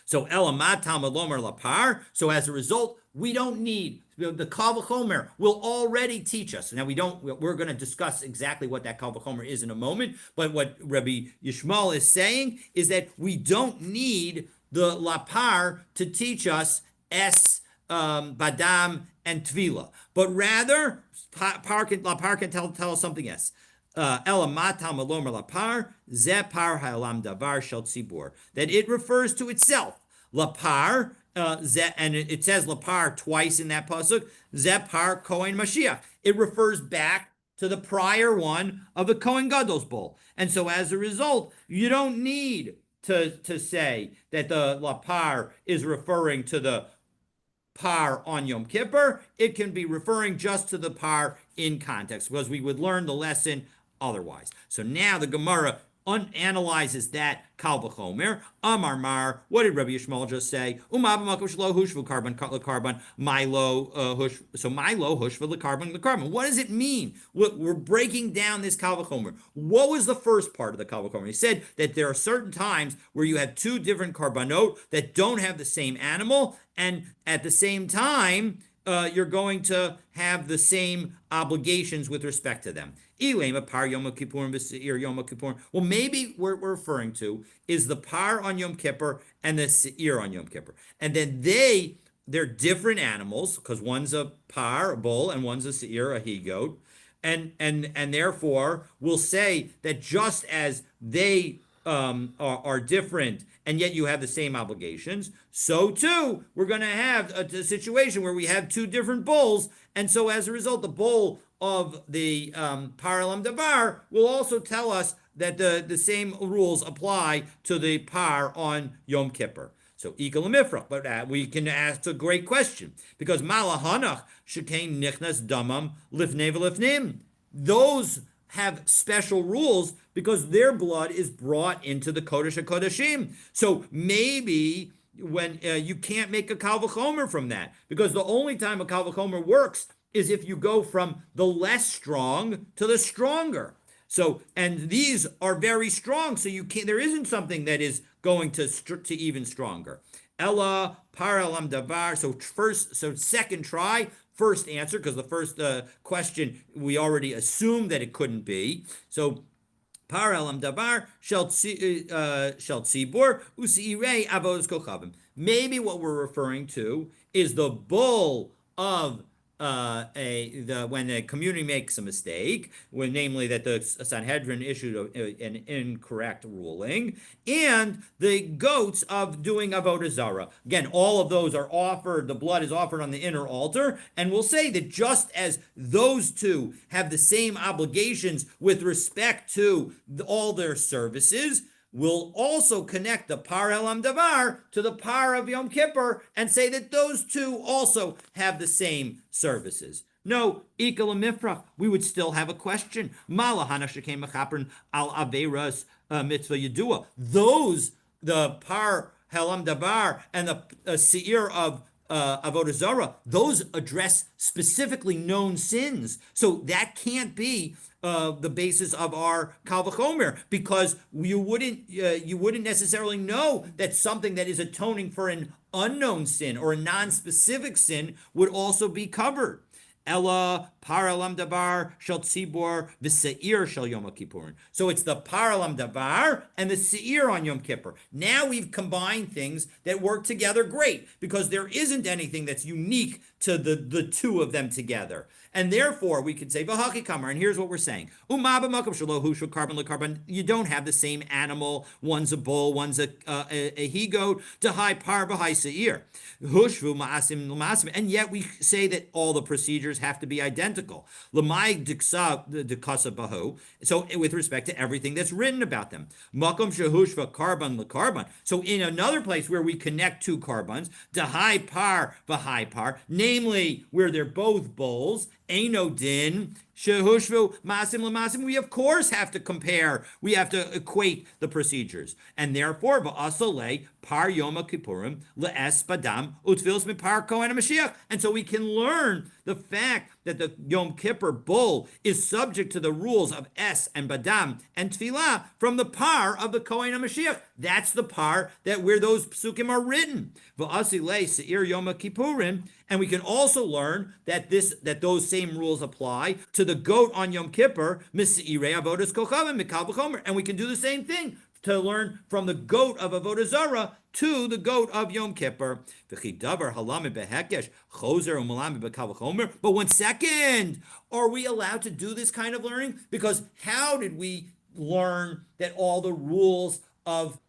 So elamat talmud lomer lapar. So as a result, we don't need the Kal V'chomer will already teach us. Now we're going to discuss exactly what that Kal V'chomer is in a moment. But what Rabbi Yishmael is saying is that we don't need the lapar to teach us es, badam, and tvila, but rather lapar can tell us something else. Elamat talmud lomer lapar zepar ha'olam davar shel tzibur, that it refers to itself. Lapar, and it says lapar twice in that pasuk. Zepar Kohen Mashiach. It refers back to the prior one of the Kohen Gadol's bowl, and so as a result, you don't need to say that the lapar is referring to the par on Yom Kippur. It can be referring just to the par in context, because we would learn the lesson otherwise. So now the Gemara analyzes that kal v'chomer. Amar Mar, what did Rabbi Yishmael just say? Carbon, Milo hush. So Milo hush for the carbon. What does it mean? We're breaking down this kal v'chomer. What was the first part of the kal v'chomer? He said that there are certain times where you have two different karbanot that don't have the same animal, and at the same time, you're going to have the same obligations with respect to them. Well, maybe what we're referring to is the par on Yom Kippur and the seir on Yom Kippur. And then they're different animals because one's a par, a bull, and one's a seir, a he-goat. And therefore, we'll say that just as they are different and yet you have the same obligations, so too we're going to have a situation where we have two different bulls, and so as a result, the bull of the Paralam Davar will also tell us that the same rules apply to the par on Yom Kippur. So Ikal Mifrach, but we can ask a great question because Malahanach Shekain Nichnas Damam Lifnei V'Lifnim. Those have special rules because their blood is brought into the Kodesh HaKodeshim. So maybe when you can't make a Kal V'chomer from that, because the only time a Kal V'chomer works is if you go from the less strong to the stronger. So, and these are very strong, so you can't. There isn't something that is going to even stronger. Ella paralam davar. So second try, first answer, because the first question we already assumed that it couldn't be. So paralam davar shel tzibur usiirei avodas kochavim. Maybe what we're referring to is the bull of when the community makes a mistake, when namely that the Sanhedrin issued an incorrect ruling, and the goats of doing avodah zarah. Again, all of those are offered. The blood is offered on the inner altar, and we'll say that just as those two have the same obligations with respect to all their services, we'll also connect the par elam davar to the par of Yom Kippur and say that those two also have the same services. No, ikal mifrach, we would still have a question. Malahana shekem mechapern al averas mitzvah yedua. Those, the par helam davar and the seir of avodah zarah, those address specifically known sins. So that can't be the basis of our kal v'chomer, because you wouldn't necessarily know that something that is atoning for an unknown sin or a non-specific sin would also be covered. Ella paralam davar shel tzibor v'seir shel Yom Kippurim. So it's the paralam davar and the seir on Yom Kippur. Now we've combined things that work together great because there isn't anything that's unique to the two of them together. And therefore, we could say, V'haki kamar, and here's what we're saying. You don't have the same animal. One's a bull, one's a he-goat, to high par, v'hai seir. And yet we say that all the procedures have to be identical. So with respect to everything that's written about them. So in another place where we connect two carbons, to high par, v'hai par, namely where they're both bulls, Eino din shehushvu masim lemasim. We of course have to compare. We have to equate the procedures, and therefore va'asalei par Yom Kippurim le'es badam utfilos mipar Kohen HaMashiach. And so we can learn the fact that the Yom Kippur bull is subject to the rules of es and badam and tefillah from the par of the Kohen HaMashiach. That's the par that where those psukim are written. Va'asilei seir Yom Kippurim. And we can also learn that those same rules apply to the goat on Yom Kippur, Misirei Avodas Kochavim Mikal V'Chomer. And we can do the same thing to learn from the goat of Avodah Zarah to the goat of Yom Kippur. But 1 second, are we allowed to do this kind of learning? Because how did we learn that all the rules of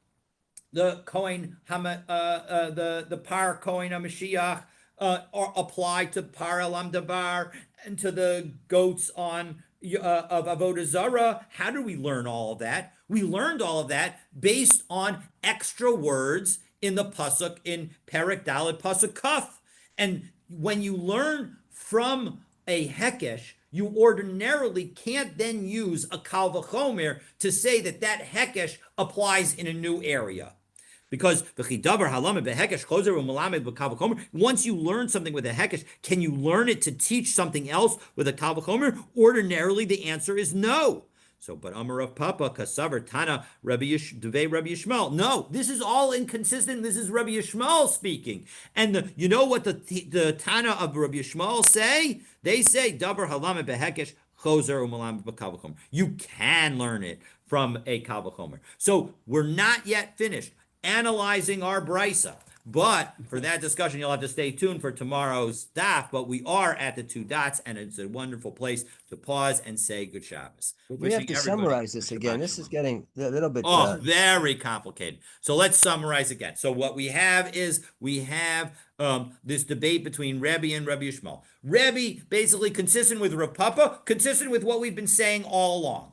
the Kohen, the Par Kohen HaMashiach, are applied to Par Elam Davar and to the goats of Avodah Zarah? How do we learn all of that? We learned all of that based on extra words in the pasuk in Perek Dalet pasuk Kaf. And when you learn from a hekesh, you ordinarily can't then use a kal v'chomer to say that that hekesh applies in a new area. Because once you learn something with a hekesh, can you learn it to teach something else with a kal v'chomer? Ordinarily, the answer is no. So, but Amar of Papa, Kasavar, Tana, Rabbi Yishmael. No, this is all inconsistent. This is Rabbi Yishmael speaking. And you know what the Tana of Rabbi Yishmael say? They say, Davar halame behekesh, chozer umalam b'kal. You can learn it from a kal v'chomer. So we're not yet finished analyzing our brisa. But for that discussion, you'll have to stay tuned for tomorrow's daf. But we are at the 2 dots, and it's a wonderful place to pause and say good Shabbos. We have to summarize this again. This is getting a little bit very complicated. So let's summarize again. So what we have is this debate between Rebbe and Rabbi Yishmael. Rebbe basically consistent with Rav Papa, consistent with what we've been saying all along.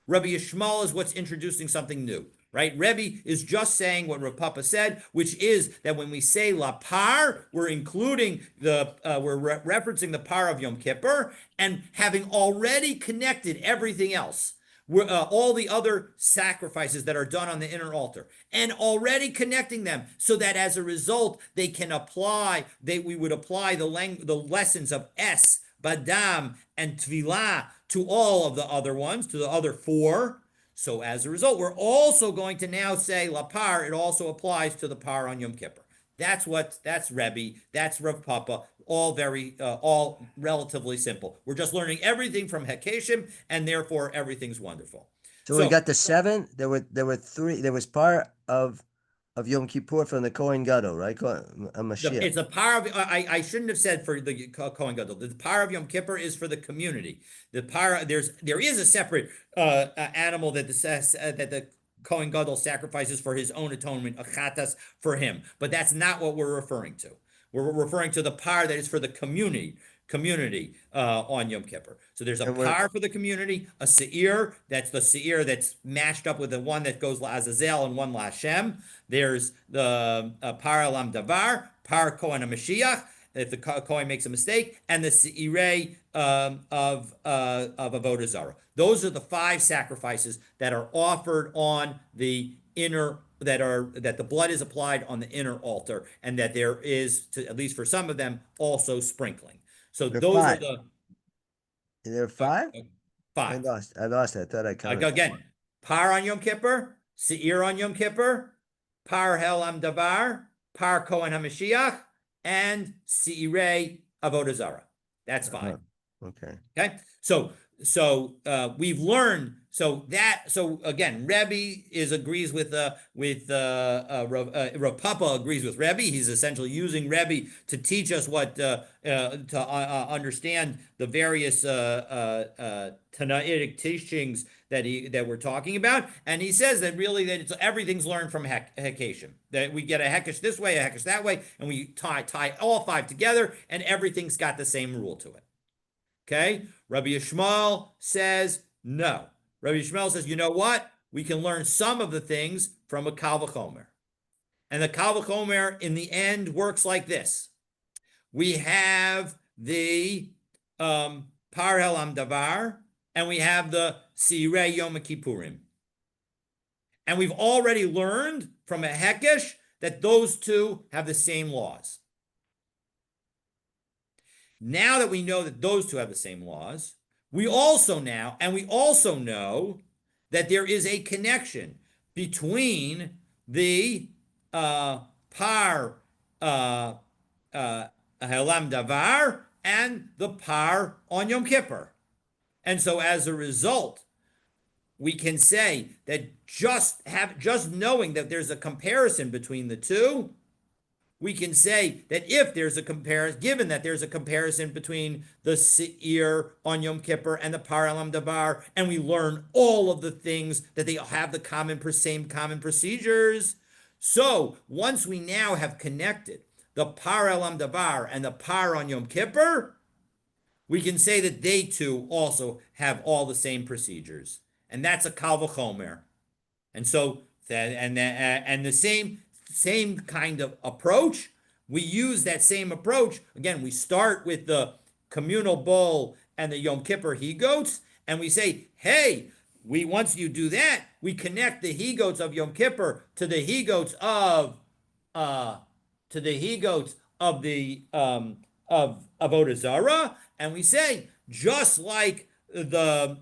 Rabbi Yishmael is what's introducing something new. Right? Rebbe is just saying what Rav Papa said, which is that when we say lapar, we're including referencing the par of Yom Kippur, and having already connected everything else, all the other sacrifices that are done on the inner altar, and already connecting them so that as a result they can apply. We would apply the lessons of Es, Badam, and Tvilah to all of the other ones, to the other 4. So as a result, we're also going to now say lapar, it also applies to the par on Yom Kippur. That's Rebbe, that's Rav Papa, all relatively simple. We're just learning everything from Hekeshim, and therefore everything's wonderful. So we got the 7. There were 3. There was par of Yom Kippur from the Kohen Gadol, right? Mashiach. It's a par of. I shouldn't have said for the Kohen Gadol. The par of Yom Kippur is for the community. The par there is a separate animal that the Kohen Gadol sacrifices for his own atonement, a chatas for him. But that's not what we're referring to. We're referring to the par that is for the community on Yom Kippur. So there's a par for the community, a seir, that's the seir that's mashed up with the one that goes la'azazel and one la'Hashem. There's the par alam davar, par kohen HaMashiach, if the kohen makes a mistake, and the seirei of avodah zarah. Those are the 5 sacrifices that are offered on the inner, that the blood is applied on the inner altar, and that there is, at least for some of them, also sprinkling. So those are there are 5? 5. I lost it. I thought I counted. Again, par on Yom Kippur, seir on Yom Kippur, par hel am davar, par kohen HaMashiach, and seirei avodah zarah. That's 5. Okay. So we've learned. So again, Rebbe agrees with Rav Papa agrees with Rebbe. He's essentially using Rebbe to teach us what to understand the various Tanaitic teachings that we're talking about. And he says that really that everything's learned from Hekeshim. That we get a Hekesh this way, a Hekesh that way, and we tie all 5 together, and everything's got the same rule to it. Okay? Rabbi Yishmael says no. Rabbi Yishmael says, you know what? We can learn some of the things from a kal v'chomer. And the kal v'chomer, in the end, works like this. We have the par hel am davar, and we have the seirei Yom Kippurim. And we've already learned from a hekesh that those 2 have the same laws. Now that we know that those 2 have the same laws, we also know that there is a connection between the par helam davar and the par on Yom Kippur. And so as a result, we can say that just knowing that there's a comparison between the 2, we can say that if there's a comparison, given that there's a comparison between the seir on Yom Kippur and the par elam davar, and we learn all of the things that they have the same common procedures. So once we now have connected the par elam davar and the par on Yom Kippur, we can say that they 2 also have all the same procedures, and that's a kal v'chomer. And so the same kind of approach. We use that same approach. Again, we start with the communal bowl and the Yom Kippur he-goats, and we say, hey, once you do that, we connect the he-goats of Yom Kippur to the he-goats uh of the of Avodah Zarah, and we say, just like the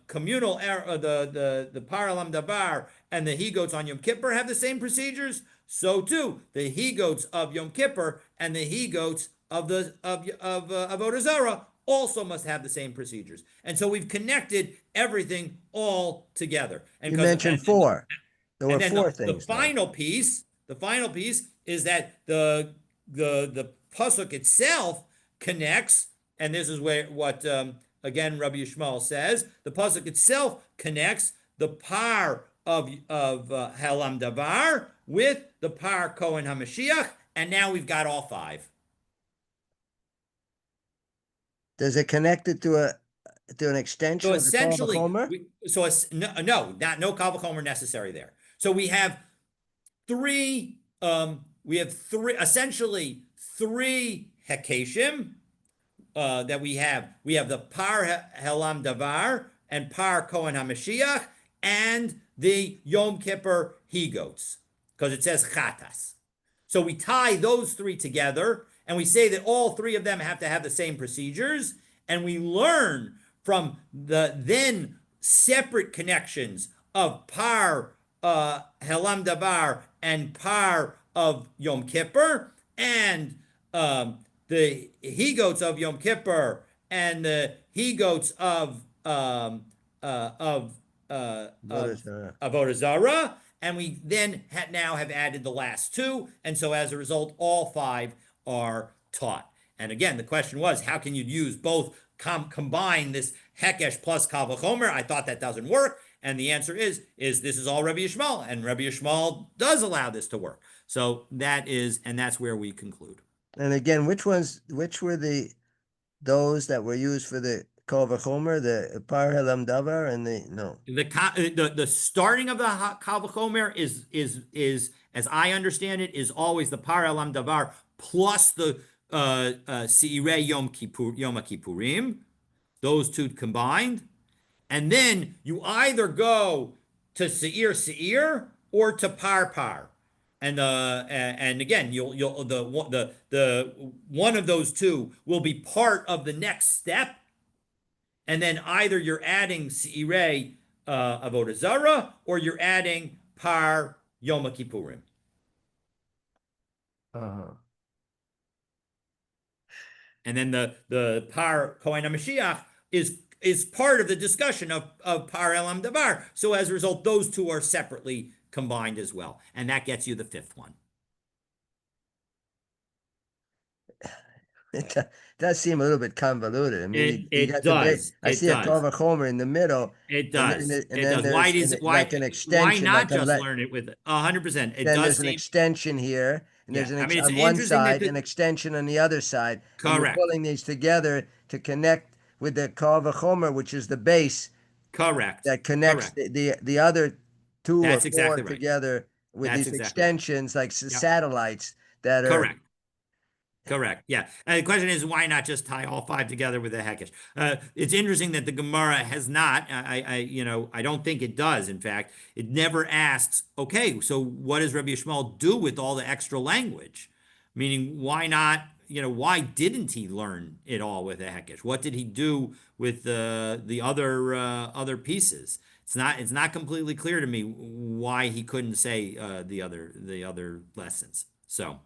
communal the Paralam Davar and the he goats on Yom Kippur have the same procedures, so too the he goats of Yom Kippur and the he goats of the of Avodah Zarah also must have the same procedures. And so we've connected everything all together. And You because mentioned four. There were and then four the things though. final piece, the final piece is that the pasuk itself connects, and this is where what again Rabbi Yishmael says. The pasuk itself connects the par of Halam Davar with the par Kohen Hamashiach, and now we've got all five. Does it connect it to an extension So of the Kol essentially, Vachomer? no Kal Vachomer necessary there. So we have essentially three hekeshim that we have. We have the par helam davar and par Kohen Hamashiach and the Yom Kippur he goats, because it says chatas. So we tie those three together and we say that all three of them have to have the same procedures, and we learn from the then separate connections of par helam davar and par of Yom Kippur, and the he goats of Yom Kippur and the he goats of Avodah Zarah, and we then now have added the last two, and so as a result, all five are taught. And again, the question was, how can you use both, combine this Hekesh plus Kal Vachomer? I thought that doesn't work, and the answer is this is all Rabbi Yishmael, and Rabbi Yishmael does allow this to work. So that's where we conclude. And again, which were those that were used for the Kol Vachomer, the Par Helam Davar, and The starting of the Kal Vachomer is as I understand it is always the Par Helam Davar plus the Seirei Yom Kippurim, those two combined, and then you either go to Seir or to Par. And again, you'll the one of those two will be part of the next step, and then either you're adding Seirei Avodah Zarah or you're adding Par Yom Kippurim. And then the Par Kohen HaMashiach is part of the discussion of Par Elam Davar. So as a result, those two are separately combined as well. And that gets you the fifth one. It does seem a little bit convoluted. I mean, you It got does. I see a Kol Vachomer in the middle. It does. And It then does. there's like an extension. Why not like just learn it with 100%? It then does there's an seem extension here, and yeah. there's an I mean, it's on one interesting that side, an extension on the other side. And you're correct. pulling these together to connect with the Kol Vachomer, which is the base. Correct. That connects the other two That's or exactly four right. together with That's these exactly extensions, like Yep. satellites that are correct. Correct. Yeah. And the question is, why not just tie all five together with a Hekesh? It's interesting that the Gemara has not. I don't think it does. In fact, it never asks. Okay, so what does Rabbi Yishmael do with all the extra language? Meaning, why not? Why didn't he learn it all with a Hekesh? What did he do with the other pieces? It's not completely clear to me why he couldn't say the other lessons. So.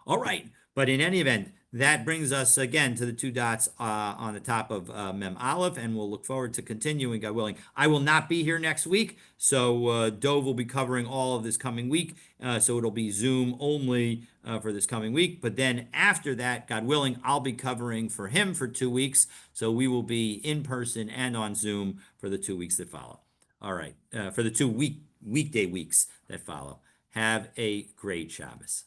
All right. But in any event, that brings us again to the two dots on the top of Mem Aleph, and we'll look forward to continuing, God willing. I will not be here next week, so Dove will be covering all of this coming week, so it'll be Zoom only for this coming week. But then after that, God willing, I'll be covering for him for 2 weeks, so we will be in person and on Zoom for the 2 weeks that follow. All right, for the 2 weekday weeks that follow. Have a great Shabbos.